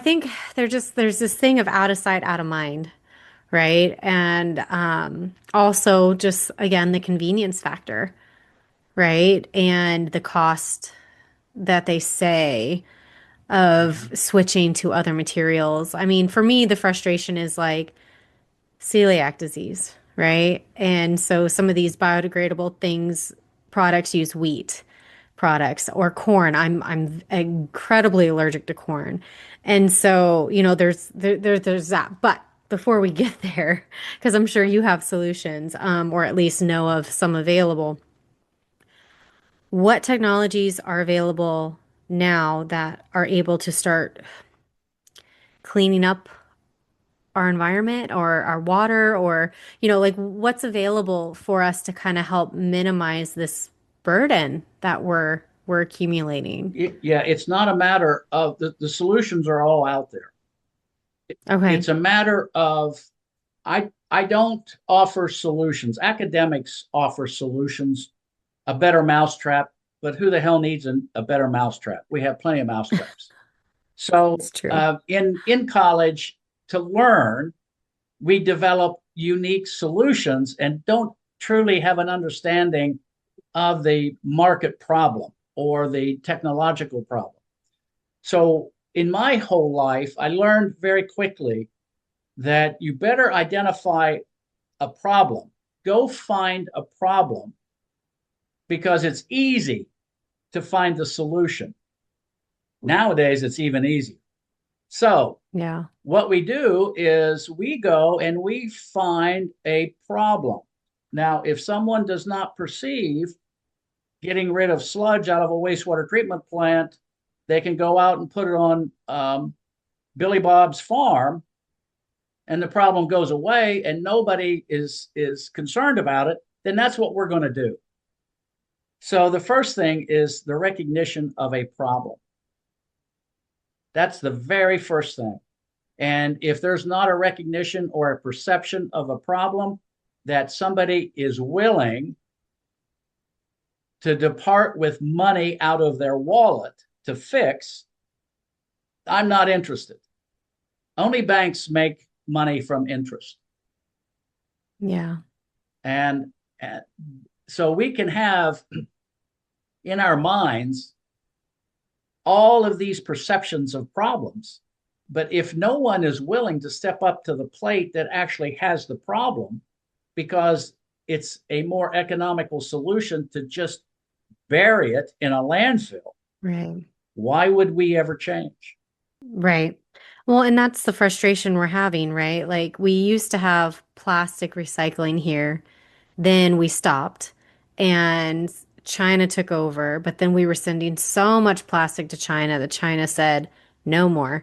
think there's this thing of out of sight, out of mind, right? And also just again the convenience factor, right? And the cost that they say of switching to other materials. I mean, for me, the frustration is like celiac disease, right? And so some of these biodegradable things, products use wheat products or corn. I'm incredibly allergic to corn. And so, there's that. But before we get there, because I'm sure you have solutions, or at least know of some available, what technologies are available now that are able to start cleaning up our environment or our water, or like what's available for us to kind of help minimize this burden that we're accumulating? Yeah, it's not a matter of the solutions are all out there. Okay. It's a matter of I don't offer solutions. Academics offer solutions, a better mousetrap, but who the hell needs a better mousetrap? We have plenty of mousetraps. So It's true. in college, to learn, we develop unique solutions and don't truly have an understanding of the market problem or the technological problem. So in my whole life, I learned very quickly that you better identify a problem. Go find a problem because it's easy to find the solution. Nowadays, it's even easier. So Yeah. what we do is we go and we find a problem. Now, if someone does not perceive getting rid of sludge out of a wastewater treatment plant, they can go out and put it on Billy Bob's farm, and the problem goes away, and nobody is concerned about it. Then that's what we're going to do. So the first thing is the recognition of a problem. That's the very first thing. And if there's not a recognition or a perception of a problem that somebody is willing to depart with money out of their wallet to fix, I'm not interested. Only banks make money from interest. Yeah. And so we can have in our minds all of these perceptions of problems. But if no one is willing to step up to the plate that actually has the problem, because it's a more economical solution to just bury it in a landfill, Right. why would we ever change? Right. Well, and that's the frustration we're having, right? Like we used to have plastic recycling here, then we stopped and China took over, but then we were sending so much plastic to China that China said no more.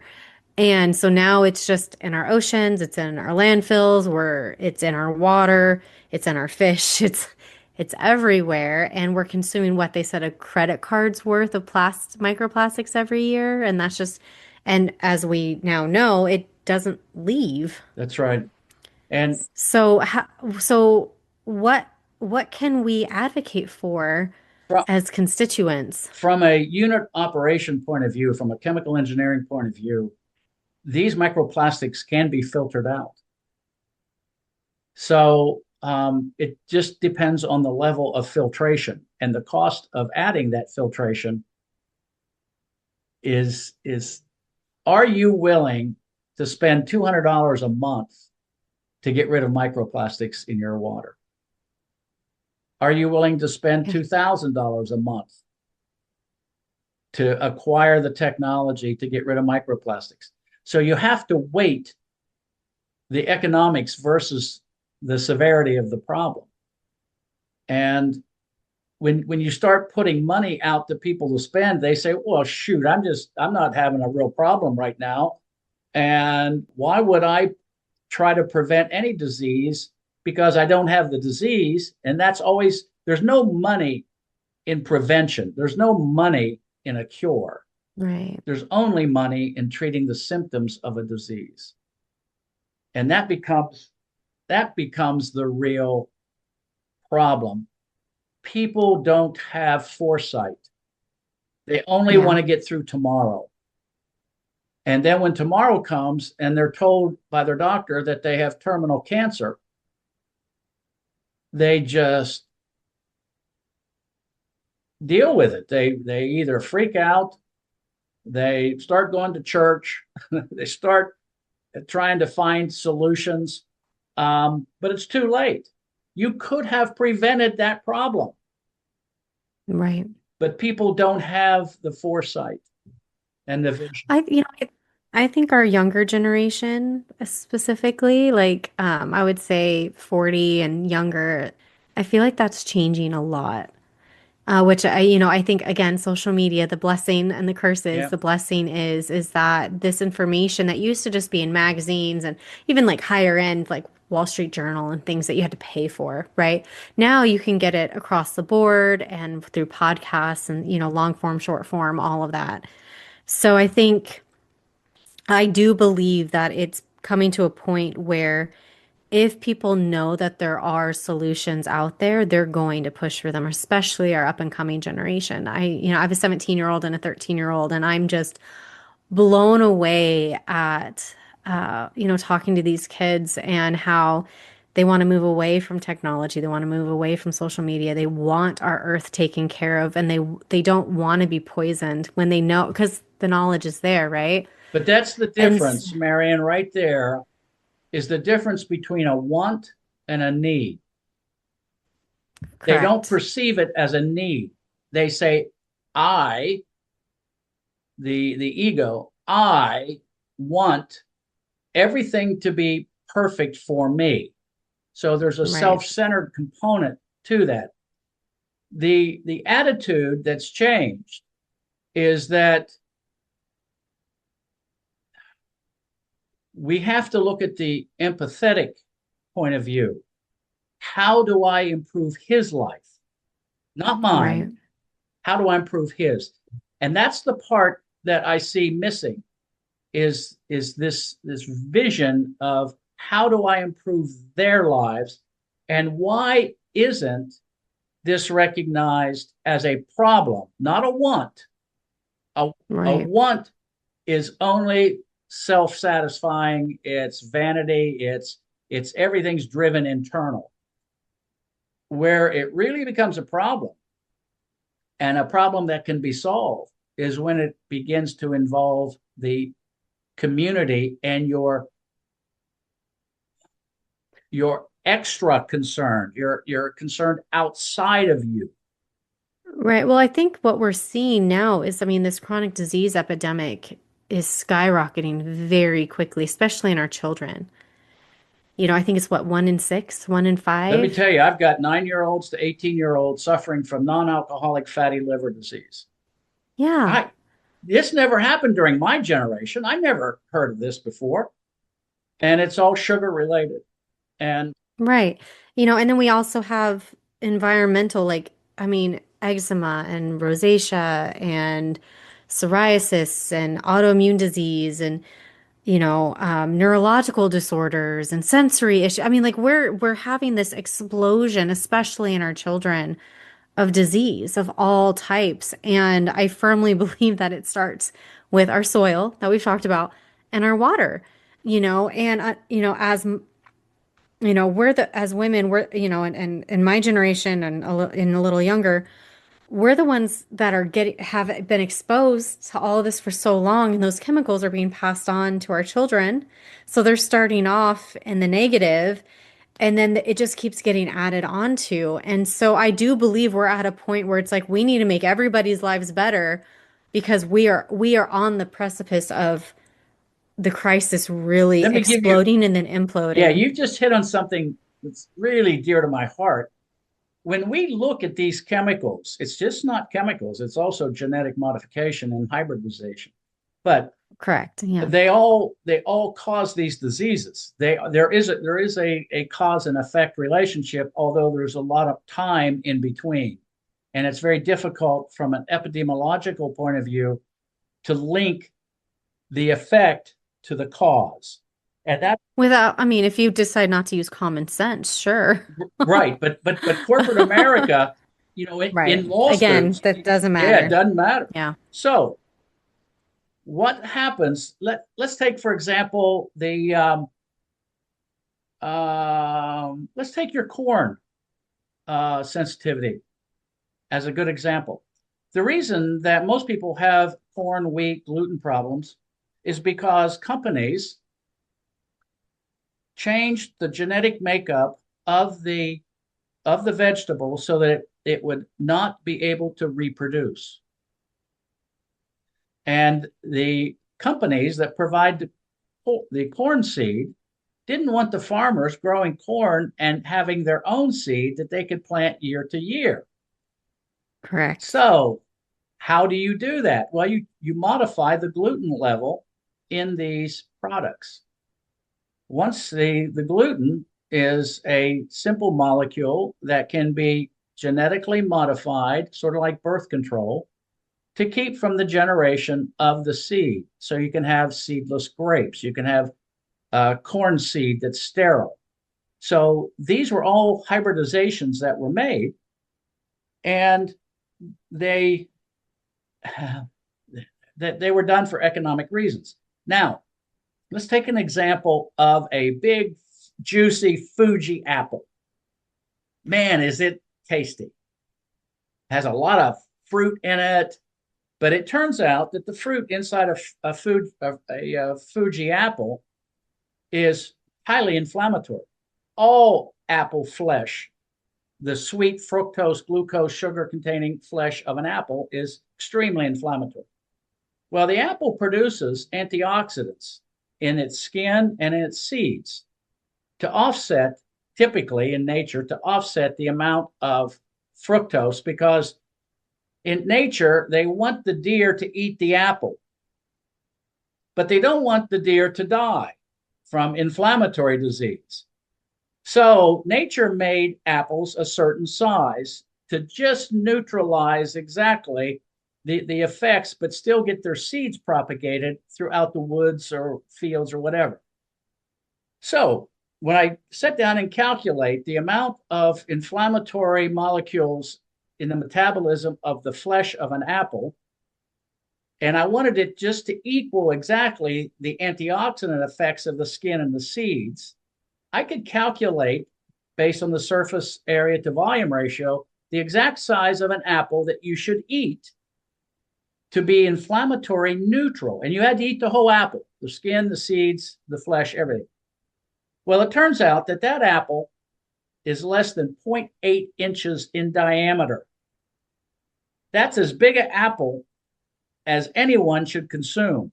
And so now it's just in our oceans, it's in our landfills, it's in our water, it's in our fish, it's everywhere. And we're consuming what they said a credit card's worth of microplastics every year. And that's just, and as we now know, it doesn't leave. That's right. And So, so what what can we advocate for from, as constituents? from a unit operation point of view, from a chemical engineering point of view, these microplastics can be filtered out. So it just depends on the level of filtration, and the cost of adding that filtration is are you willing to spend $200 a month to get rid of microplastics in your water? Are you willing to spend Yeah. $2,000 a month to acquire the technology to get rid of microplastics? So you have to weight the economics versus the severity of the problem. And when you start putting money out to people to spend, they say, well, shoot, I'm not having a real problem right now. And why would I try to prevent any disease because I don't have the disease? And that's always, there's no money in prevention. There's no money in a cure. Right. There's only money in treating the symptoms of a disease. And that becomes the real problem. People don't have foresight. They only Yeah. want to get through tomorrow. And then when tomorrow comes and they're told by their doctor that they have terminal cancer, they just deal with it. They either freak out, they start going to church, they start trying to find solutions, but it's too late. You could have prevented that problem, Right. but people don't have the foresight and the vision. I think our younger generation specifically, like I would say 40 and younger, I feel like that's changing a lot. Which I think again, social media, the blessing and the curses. Yeah. The blessing is that this information that used to just be in magazines and even like higher end, like Wall Street Journal and things that you had to pay for, right? Now you can get it across the board and through podcasts and long form, short form, all of that. So I do believe that it's coming to a point where if people know that there are solutions out there, they're going to push for them, especially our up and coming generation. I have a 17-year-old and a 13-year-old, and I'm just blown away at, talking to these kids and how they want to move away from technology. They want to move away from social media. They want our earth taken care of, and they don't want to be poisoned when they know, because the knowledge is there, right? But that's the And difference, Marian, right there is the difference between a want and a need. They don't correct. perceive it as a need. They say, I, the ego, I want everything to be perfect for me. So there's a Right. self-centered component to that. The attitude that's changed is that we have to look at the empathetic point of view. How do I improve his life? Not Right. mine. How do I improve his? And that's the part that I see missing is this vision of how do I improve their lives, and why isn't this recognized as a problem, not a want? A Right. want is only self-satisfying. It's vanity. It's everything's driven internal. Where it really becomes a problem, and a problem that can be solved, is when it begins to involve the community and your extra concern. You're concerned outside of you. Right. Well, I think what we're seeing now is, I mean, this chronic disease epidemic is skyrocketing very quickly, especially in our children. I think it's what, 1 in 6, one in Let me five. tell you, I've got 9-year-olds to 18-year-olds suffering from non-alcoholic fatty liver disease. Yeah. I This never happened during my generation. I never heard of this before, and it's all sugar related. And Right. And then we also have environmental, like, I mean, eczema and rosacea and psoriasis and autoimmune disease and, neurological disorders and sensory issues. I mean, like we're having this explosion, especially in our children, of disease of all types. And I firmly believe that it starts with our soil that we've talked about and our water, and, we're as women, we're, and in my generation and a little younger, we're the ones that have been exposed to all of this for so long, and those chemicals are being passed on to our children. So they're starting off in the negative, and then it just keeps getting added onto. And so I do believe we're at a point where it's like we need to make everybody's lives better because we are on the precipice of the crisis really let me give you, exploding and then yeah, imploding. you just hit on something that's really dear to my heart. When we look at these chemicals, it's just not chemicals, it's also genetic modification and hybridization. But Correct. Yeah. they all cause these diseases. There is a cause and effect relationship, although there's a lot of time in between, and it's very difficult from an epidemiological point of view to link the effect to the cause. And that I mean, if you decide not to use common sense, sure. right, but corporate America, Right. in Again, lawsuits, that doesn't yeah, it matter. doesn't matter. Yeah. So what happens? Let's take, for example, the let's take your corn sensitivity as a good example. The reason that most people have corn, wheat, gluten problems is because companies changed the genetic makeup of the vegetable so that it would not be able to reproduce. And the companies that provide the corn seed didn't want the farmers growing corn and having their own seed that they could plant year to year. Correct. So, how do you do that? Well, you modify the gluten level in these products. Once the gluten is a simple molecule that can be genetically modified, sort of like birth control, to keep from the generation of the seed. So you can have seedless grapes, you can have corn seed that's sterile. So these were all hybridizations that were made, and they they were done for economic reasons. Now, let's take an example of a big, juicy Fuji apple. Man, is it tasty! Has a lot of fruit in it, but it turns out that the fruit inside of a Fuji apple is highly inflammatory. All apple flesh, the sweet fructose, glucose, sugar containing flesh of an apple, is extremely inflammatory. Well, the apple produces antioxidants in its skin and in its seeds to offset, typically in nature, to offset the amount of fructose, because in nature, they want the deer to eat the apple, but they don't want the deer to die from inflammatory disease. So nature made apples a certain size to just neutralize exactly the effects, but still get their seeds propagated throughout the woods or fields or whatever. So when I sit down and calculate the amount of inflammatory molecules in the metabolism of the flesh of an apple, and I wanted it just to equal exactly the antioxidant effects of the skin and the seeds, I could calculate, based on the surface area to volume ratio, the exact size of an apple that you should eat to be inflammatory neutral. And you had to eat the whole apple, the skin, the seeds, the flesh, everything. Well, it turns out that that apple is less than 0.8 inches in diameter. That's as big an apple as anyone should consume.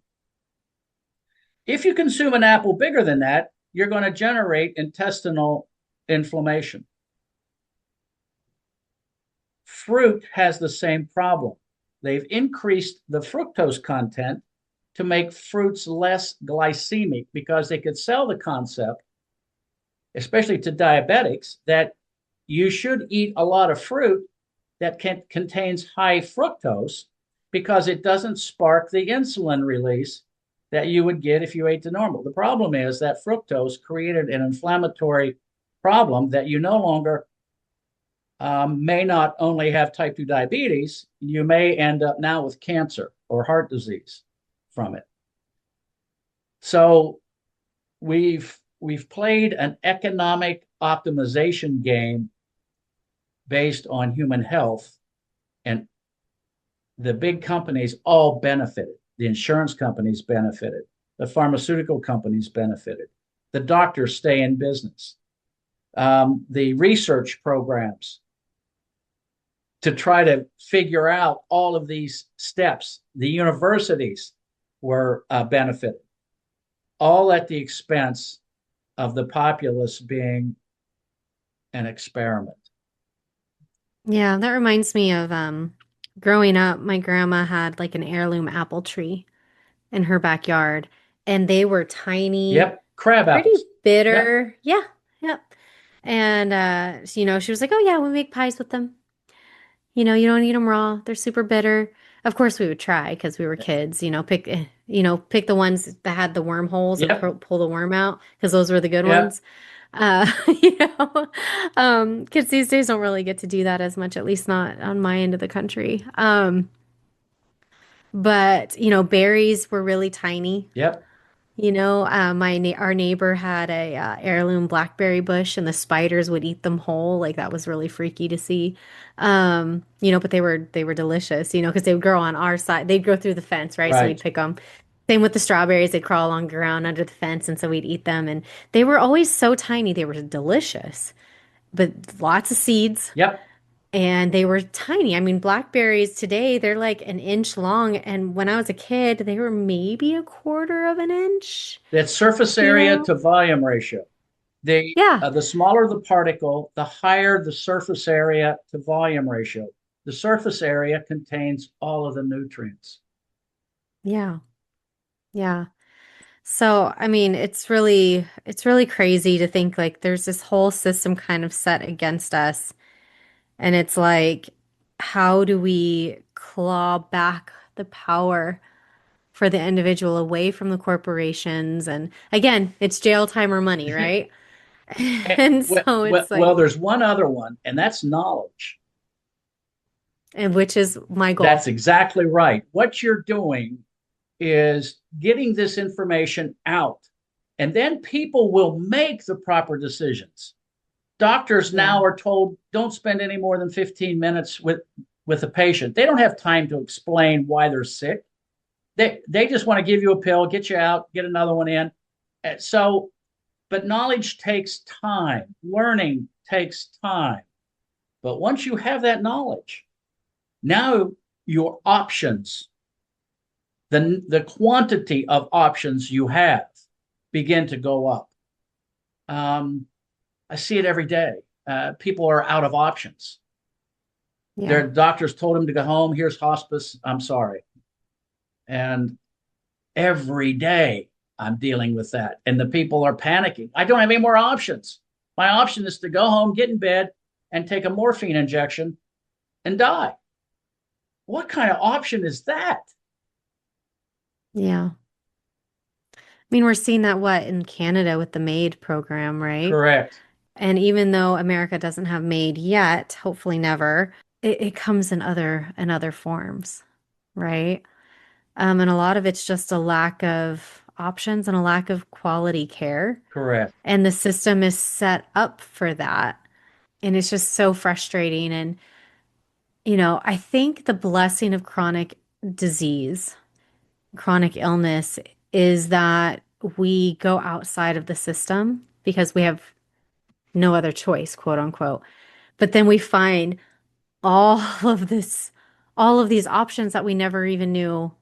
If you consume an apple bigger than that, you're going to generate intestinal inflammation. Fruit has the same problem. They've increased the fructose content to make fruits less glycemic because they could sell the concept, especially to diabetics, that you should eat a lot of fruit that contains high fructose because it doesn't spark the insulin release that you would get if you ate the normal. The problem is that fructose created an inflammatory problem that you no longer may not only have type 2 diabetes, you may end up now with cancer or heart disease from it. So we've played an economic optimization game based on human health, and the big companies all benefited. The insurance companies benefited. The pharmaceutical companies benefited. The doctors stay in business. The research programs to try to figure out all of these steps, the universities were benefited, all at the expense of the populace being an experiment. Yeah, that reminds me of growing up, my grandma had like an heirloom apple tree in her backyard, and they were tiny, Yep, crab pretty apples. Yep, bitter. Yeah, yep. And she was like, "Oh yeah, we make pies with them. You don't eat them raw. They're super bitter." Of course, we would try because we were kids. Pick the ones that had the wormholes and yep, pull the worm out because those were the good yep. ones. Uh, you know, kids these days don't really get to do that as much, at least not on my end of the country. But berries were really tiny. Yep. Our neighbor had a heirloom blackberry bush, and the spiders would eat them whole. Like that was really freaky to see. But they were delicious. Because they would grow on our side. They'd grow through the fence, right? So we'd Right. pick them. Same with the strawberries. They'd crawl along the ground under the fence, and so we'd eat them. And they were always so tiny. They were delicious, but lots of seeds. Yep. And they were tiny. I mean, blackberries today, they're like an inch long. And when I was a kid, they were maybe a quarter of an inch, That surface you area know? to volume ratio. Yeah. The smaller the particle, the higher the surface area to volume ratio. The surface area contains all of the nutrients. Yeah. Yeah. So, I mean, it's really crazy to think like there's this whole system kind of set against us. And it's like, how do we claw back the power for the individual away from the corporations? And again, it's jail time or money, right? And so it's Well, like, there's one other one, and that's knowledge. and which is my That's goal. exactly right. What you're doing is getting this information out, and then people will make the proper decisions. Doctors Yeah. now are told don't spend any more than 15 minutes with a patient. They don't have time to explain why they're sick. They just want to give you a pill, get you out, get another one in. So, but knowledge takes time. Learning takes time. But once you have that knowledge, now your options, the quantity of options you have begin to go up. Um, I see it every day. People are out of options. Yeah. Their doctors told them to go home. Here's hospice. I'm sorry. And every day I'm dealing with that. And the people are panicking. I don't have any more options. My option is to go home, get in bed, and take a morphine injection and die. What kind of option is that? Yeah. I mean, we're seeing that what in Canada with the MAID program, right? Correct. And even though America doesn't have MAID yet, hopefully never, it comes in other forms, right? And a lot of it's just a lack of options and a lack of quality care. Correct. And the system is set up for that. And it's just so frustrating. And, I think the blessing of chronic disease, chronic illness, is that we go outside of the system because we have no other choice, quote unquote. But then we find all of this, all of these options that we never even knew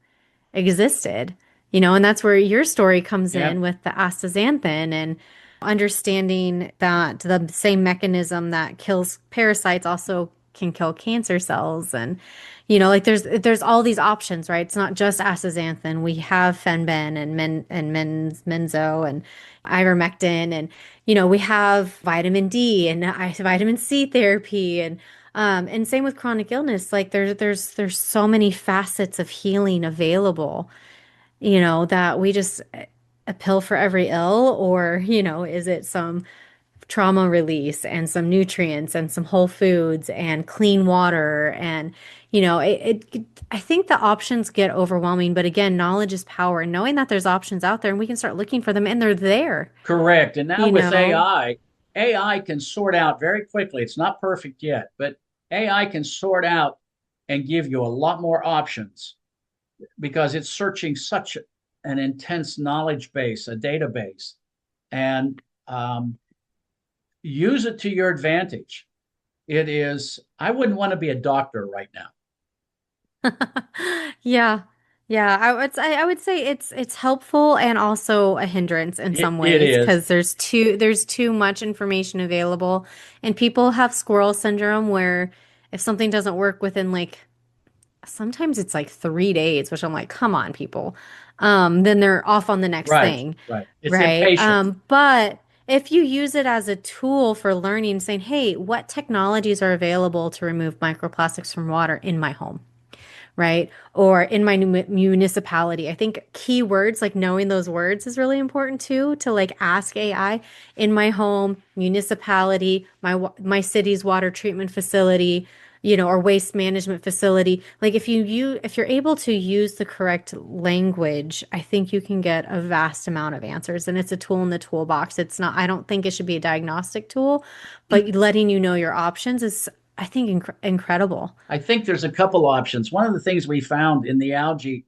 existed, and that's where your story comes in Yep. with the astaxanthin and understanding that the same mechanism that kills parasites also can kill cancer cells. And like there's all these options, right? It's not just astaxanthin. We have fenben and menzo and ivermectin, and we have vitamin D and vitamin C therapy, and same with chronic illness. Like there's so many facets of healing available, that we just a pill for every ill, or, is it some trauma release and some nutrients and some whole foods and clean water, and I think the options get overwhelming, but again, knowledge is power, and knowing that there's options out there and we can start looking for them and they're there, Correct. And now you with know. AI can sort out very quickly. It's not perfect yet, but AI can sort out and give you a lot more options because it's searching such an intense knowledge base, a database, and use it to your advantage. It is, I wouldn't want to be a doctor right now. Yeah. Yeah, I would say it's helpful and also a hindrance in some It ways is. because there's too much information available, and people have squirrel syndrome where if something doesn't work within like sometimes it's like 3 days, which I'm like, come on, people. Then they're off on the next Right, thing, right. It's right? impatient. But if you use it as a tool for learning, saying, hey, what technologies are available to remove microplastics from water in my home? Right? Or in my municipality. I think keywords, like knowing those words is really important too, to like ask AI in my home, municipality, my city's water treatment facility, or waste management facility. Like if you're able to use the correct language, I think you can get a vast amount of answers, and it's a tool in the toolbox. It's not, I don't think it should be a diagnostic tool, but letting you know your options is, I think, incredible. I think there's a couple options. One of the things we found in the algae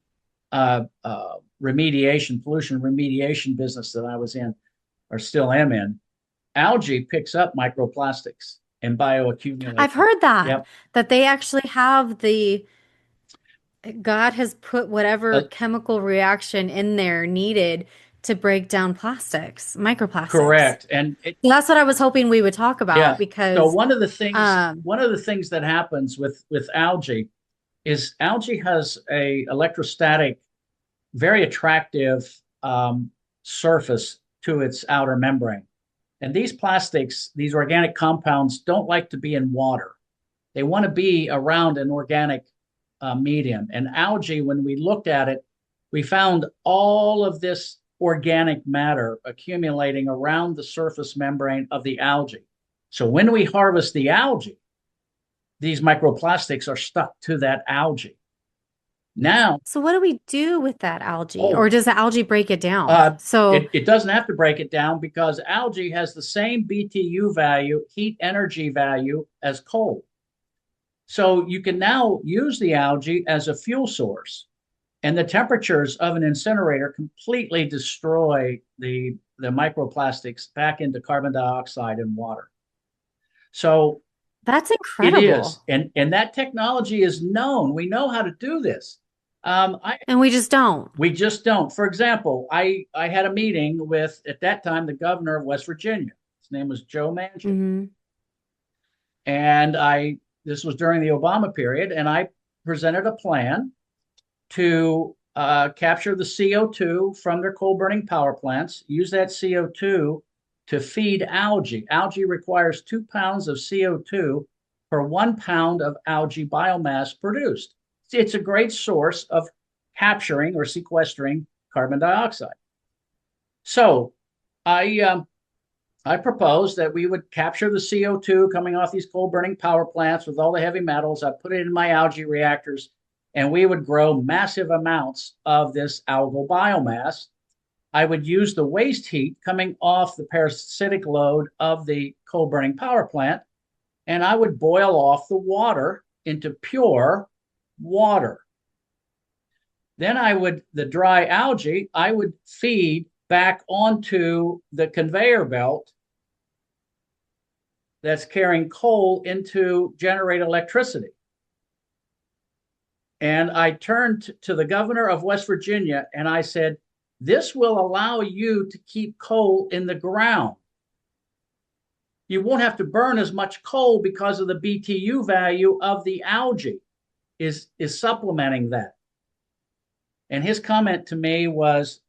remediation, pollution remediation business that I was in, or still am in, algae picks up microplastics and bioaccumulate I've them. heard that Yep. they actually have God has put whatever Uh, chemical reaction in there needed to break down plastics, microplastics. Correct. And That's what I was hoping we would talk about yeah. So because um one of the things that happens with algae is algae has a electrostatic, very attractive surface to its outer membrane. And these plastics, these organic compounds, don't like to be in water. They want to be around an organic medium. And algae, when we looked at it, we found all of this organic matter accumulating around the surface membrane of the algae. So when we harvest the algae, these microplastics are stuck to that algae. Now, so what do we do with that algae, or oh, does the algae break it down? uh, So it doesn't have to break it down because algae has the same BTU value, heat energy value, as coal. So you can now use the algae as a fuel source. And the temperatures of an incinerator completely destroy the microplastics back into carbon dioxide and water. So that's it is. incredible. And that technology is known. We know how to do this. I And we just don't. We just don't. For example, I had a meeting with at that time the governor of West Virginia. His name was Joe Manchin, Hmm. and I this was during the Obama period, and I presented a plan to capture the CO2 from their coal burning power plants, use that CO2 to feed algae. Algae requires 2 pounds of CO2 per 1 pound of algae biomass produced. It's a great source of capturing or sequestering carbon dioxide. So I I proposed that we would capture the CO2 coming off these coal burning power plants with all the heavy metals. I put it in my algae reactors, and we would grow massive amounts of this algal biomass. I would use the waste heat coming off the parasitic load of the coal burning power plant, and I would boil off the water into pure water. Then the dry algae, I would feed back onto the conveyor belt that's carrying coal into generate electricity. And I turned to the governor of West Virginia and I said, this will allow you to keep coal in the ground. You won't have to burn as much coal because of the BTU value of the algae is supplementing that. And his comment to me was,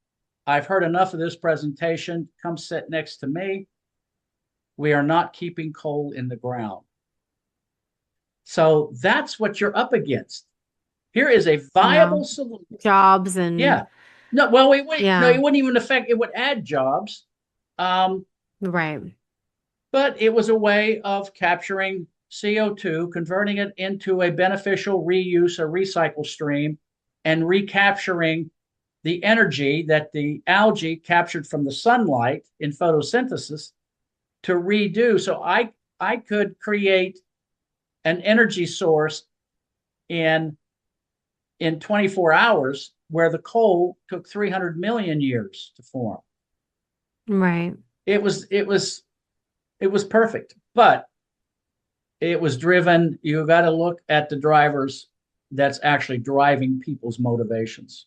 I've heard enough of this presentation. Come sit next to me. We are not keeping coal in the ground. So that's what you're up against. Here is a Yeah. viable solution. Jobs and Yeah. No, well, no, yeah, it wouldn't even affect, it would add jobs. Um, right. but it was a way of capturing CO2, converting it into a beneficial reuse or recycle stream, and recapturing the energy that the algae captured from the sunlight in photosynthesis to redo. So I could create an energy source in 24 hours where the coal took 300 million years to form. Right. It was perfect, but it was driven. You got to look at the drivers that's actually driving people's motivations.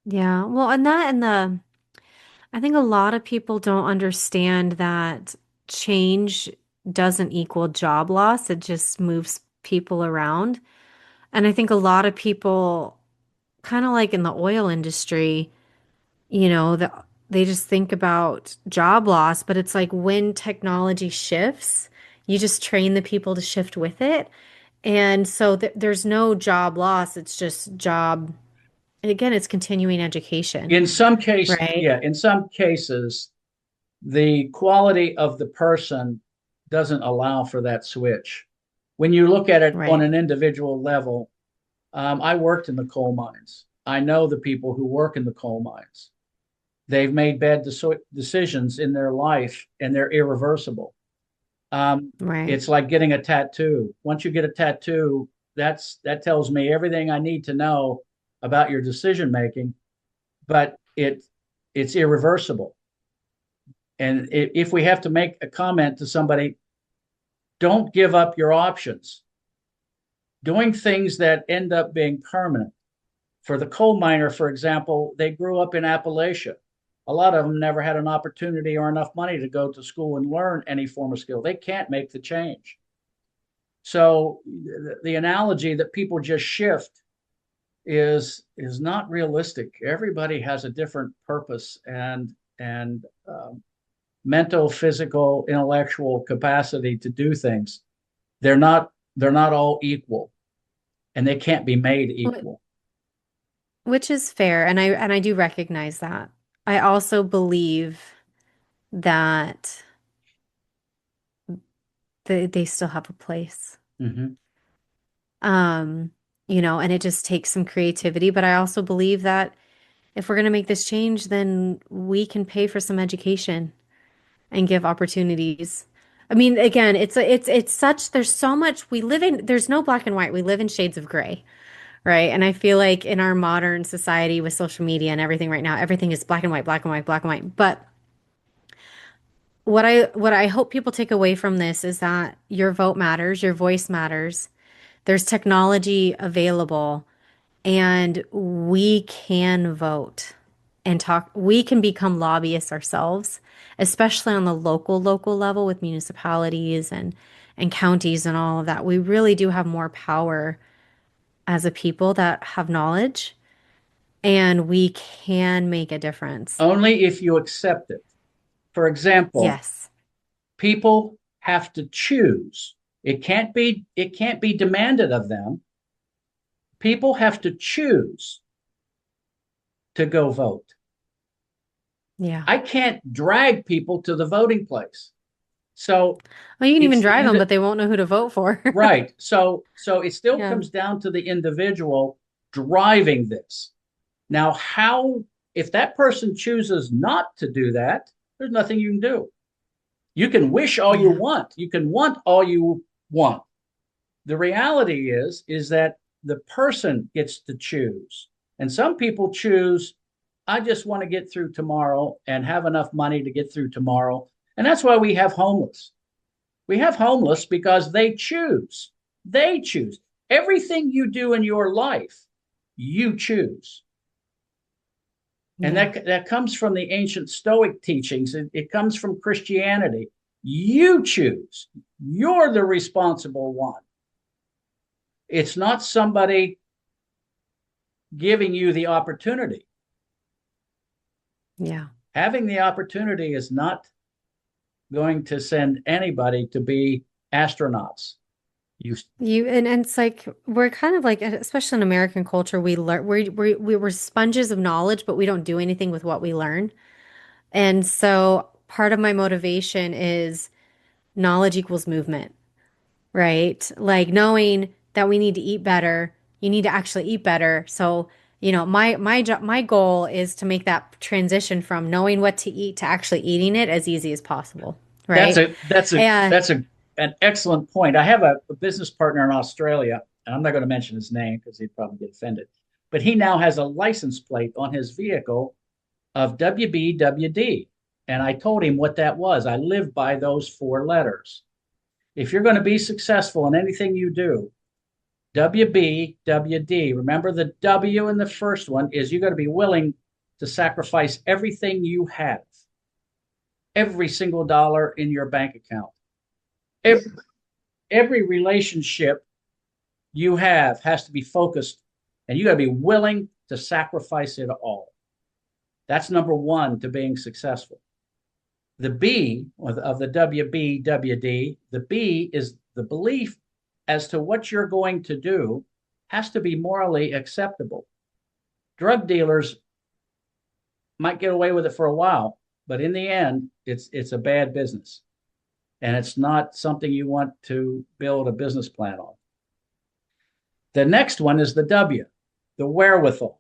Yeah. Well, I think a lot of people don't understand that change doesn't equal job loss. It just moves people around. And I think a lot of people, kind of like in the oil industry, they just think about job loss, but it's like when technology shifts, you just train the people to shift with it. And so there's no job loss. It's just job, and again, it's continuing education, right? In some cases, the quality of the person doesn't allow for that switch. When you look at it on Right. an individual level, I worked in the coal mines. I know the people who work in the coal mines. They've made bad decisions in their life, and they're irreversible. Right. It's like getting a tattoo. Once you get a tattoo, that tells me everything I need to know about your decision making, but it's irreversible. And if we have to make a comment to somebody, don't give up your options. Doing things that end up being permanent. For the coal miner, for example, they grew up in Appalachia. A lot of them never had an opportunity or enough money to go to school and learn any form of skill. They can't make the change. So the analogy that people just shift is not realistic. Everybody has a different purpose and mental, physical, intellectual capacity to do things. They're not all equal, and they can't be made Wh- equal. Which is fair, and I do recognize that. I also believe that they still have a place. Mm-hmm. Um, and it just takes some creativity, but I also believe that if we're going to make this change, then we can pay for some education and give opportunities. I mean, again, it's such there's so much we live in there's no black and white. We live in shades of gray, right? And I feel like in our modern society with social media and everything right now, everything is black and white, black and white, black and white. But what I hope people take away from this is that your vote matters, your voice matters. There's technology available. and we can vote and talk. We can become lobbyists ourselves, especially on the local level with municipalities and counties and all of that. We really do have more power as a people that have knowledge, and we can make a difference. Only if you accept it. For example, Yes. people have to choose. It can't be demanded of them. People have to choose to go vote. Yeah. I can't drag people to the voting place. So Well, you can even it's the drive them, end. but they won't know who to vote for. Right. So it still Yeah. comes down to the individual driving this. Now, how if that person chooses not to do that, there's nothing you can do. You can wish all you Yeah. want. You can want all you want. The reality is that the person gets to choose. And some people choose, I just want to get through tomorrow and have enough money to get through tomorrow. And that's why we have homeless. We have homeless because they choose. They choose. Everything you do in your life, you choose. And Yeah. that comes from the ancient Stoic teachings. It comes from Christianity. You choose. You're the responsible one. It's not somebody giving you the opportunity. Yeah. Having the opportunity is not going to send anybody to be astronauts. You And it's like we're kind of like, especially in American culture, we learn we're sponges of knowledge, but we don't do anything with what we learn. And so part of my motivation is knowledge equals movement, right? Like knowing that we need to eat better, you need to actually eat better. So, my goal is to make that transition from knowing what to eat to actually eating it as easy as possible, that's right? a that's a And that's a an excellent point. I have a business partner in Australia, and I'm not going to mention his name because he'd probably get offended. But he now has a license plate on his vehicle of WBWD. And I told him what that was. I live by those four letters. If you're going to be successful in anything you do, WBWD, remember the W in the first one is you got to be willing to sacrifice everything you have, every single dollar in your bank account. Every, every relationship you have has to be focused, and you got to be willing to sacrifice it all. That's number one to being successful. The B of the WBWD, the B is the belief as to what you're going to do has to be morally acceptable. Drug dealers might get away with it for a while, but in the end, it's a bad business, and it's not something you want to build a business plan on. The next one is the W, the wherewithal.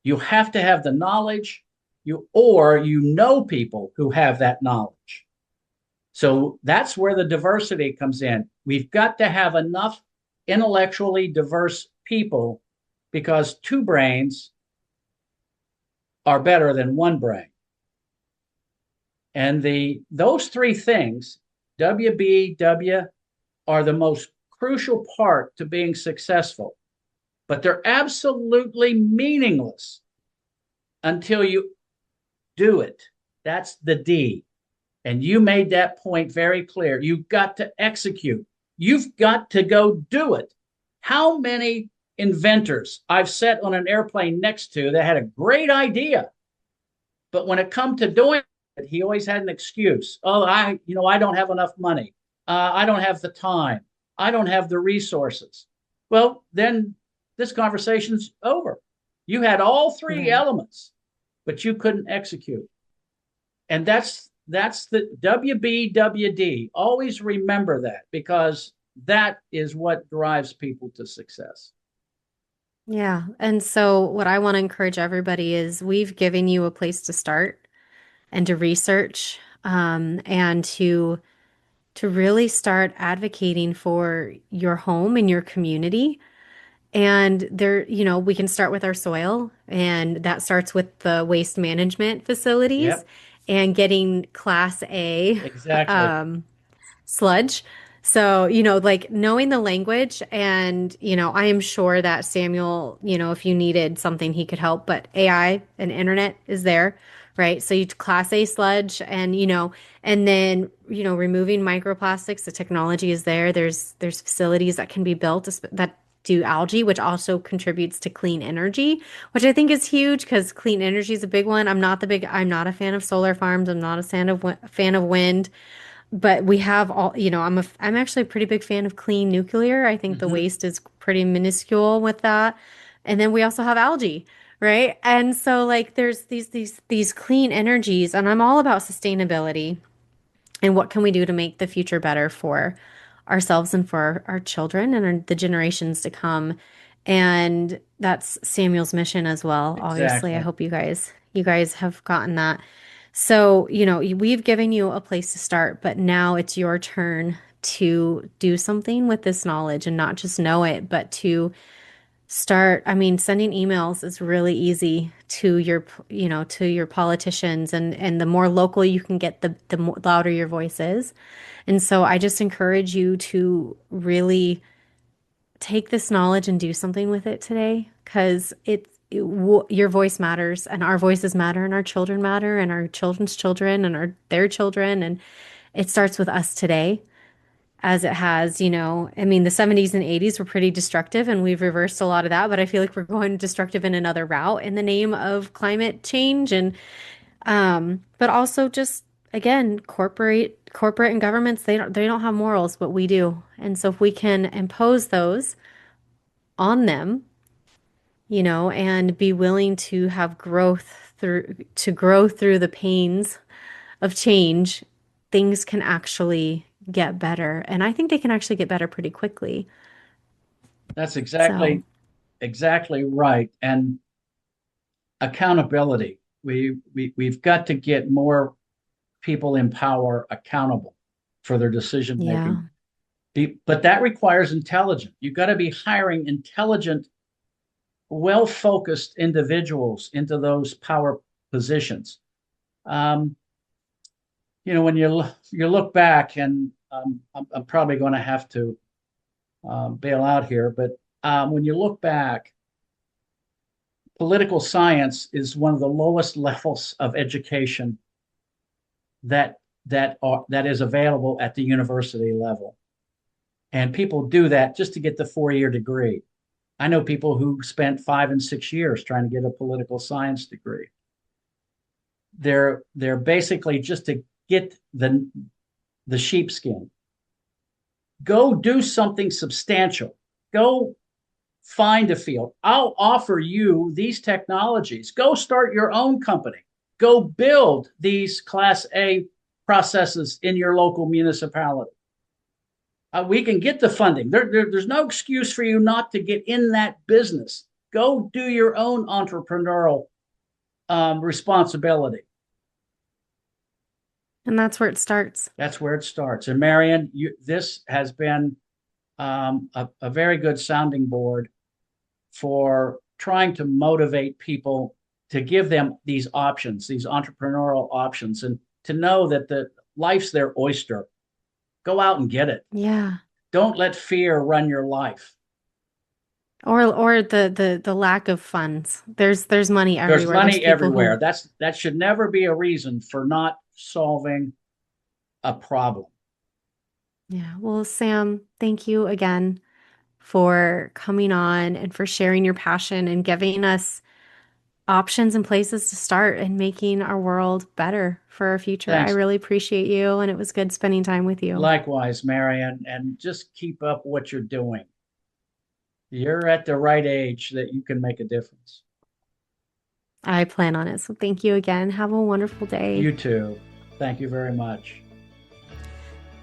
You have to have the knowledge, you know people who have that knowledge. So that's where the diversity comes in. We've got to have enough intellectually diverse people because two brains are better than one brain. And those three things, WBW, are the most crucial part to being successful, but they're absolutely meaningless until you do it. That's the D. And you made that point very clear. You've got to execute. You've got to go do it. How many inventors I've sat on an airplane next to that had a great idea, but when it come to doing it, he always had an excuse. Oh, I don't have enough money. I don't have the time. I don't have the resources. Well, then this conversation's over. You had all three right. elements, but you couldn't execute. And that's the WBWD. Always remember that because that is what drives people to success. Yeah. And so what I want to encourage everybody is we've given you a place to start and to research, and to really start advocating for your home and your community. And there, we can start with our soil, and that starts with the waste management facilities Yep, and getting class A exactly. um, sludge So, like knowing the language and, I am sure that Samuel, if you needed something, he could help, but AI and internet is there, right? So you class A sludge and, and then, removing microplastics, the technology is there. There's facilities that can be built that do algae, which also contributes to clean energy, which I think is huge because clean energy is a big one. I'm not a fan of solar farms. I'm not a fan of wind. But we have all, I'm actually a pretty big fan of clean nuclear. I think the Mhm. waste is pretty minuscule with that. And then we also have algae, right? And so like there's these clean energies, and I'm all about sustainability and what can we do to make the future better for ourselves and for our children and the generations to come. And that's Samuel's mission as well. Obviously, I Exactly. hope you guys have gotten that. So, we've given you a place to start, but now it's your turn to do something with this knowledge and not just know it, but to start. I mean, sending emails is really easy to your politicians, and the more local you can get, the louder your voice is. And so I just encourage you to really take this knowledge and do something with it today because your voice matters and our voices matter and our children matter and our children's children and their children. And it starts with us today as it has, I mean, the 70s and 80s were pretty destructive and we've reversed a lot of that, but I feel like we're going destructive in another route in the name of climate change. And but also just again, corporate and governments, they don't have morals, but we do. And so if we can impose those on them, and be willing to have grow through the pains of change, things can actually get better. And I think they can actually get better pretty quickly. That's So, exactly right. And accountability. We've got to get more people in power accountable for their decision yeah. making. But that requires intelligence. You've got to be hiring intelligent, well focused individuals into those power positions. Um, when you look back, and I'm probably going to have to bail out here, but when you look back, political science is one of the lowest levels of education that is available at the university level, and people do that just to get the 4 year degree. I know people who spent 5 and 6 years trying to get a political science degree. They're basically just to get the sheepskin. Go do something substantial. Go find a field. I'll offer you these technologies. Go start your own company. Go build these Class A processes in your local municipality. We can get the funding. There's no excuse for you not to get in that business. Go do your own entrepreneurial responsibility. And that's where it starts. That's where it starts. And Marian, this has been a very good sounding board for trying to motivate people to give them these options, these entrepreneurial options, and to know that life's their oyster. Go out and get it. Yeah. Don't let fear run your life. Or the lack of funds. There's money There's everywhere. There's money people everywhere. who, That should never be a reason for not solving a problem. yeah. Well, Sam, thank you again for coming on and for sharing your passion and giving us options and places to start and making our world better for our future. I Thanks. really appreciate you, and it was good spending time with you. Likewise, Marian, and just keep up what you're doing. You're at the right age that you can make a difference. I plan on it. So thank you again. Have a wonderful day. You too. Thank you very much.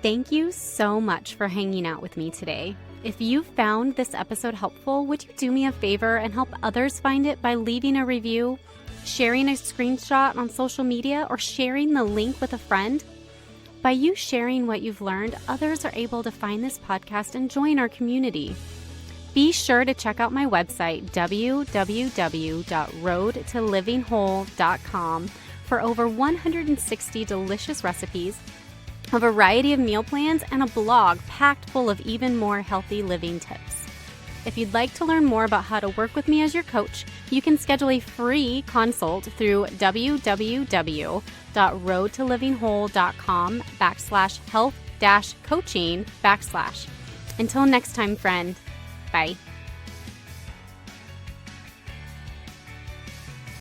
Thank you so much for hanging out with me today. If you found this episode helpful, would you do me a favor and help others find it by leaving a review, sharing a screenshot on social media, or sharing the link with a friend? By you sharing what you've learned, others are able to find this podcast and join our community. Be sure to check out my website, www.roadtolivinghole.com, for over 160 delicious recipes, a variety of meal plans, and a blog packed full of even more healthy living tips. If you'd like to learn more about how to work with me as your coach, you can schedule a free consult through www.roadtolivingwhole.com/health-coaching/. Until next time, friend. Bye.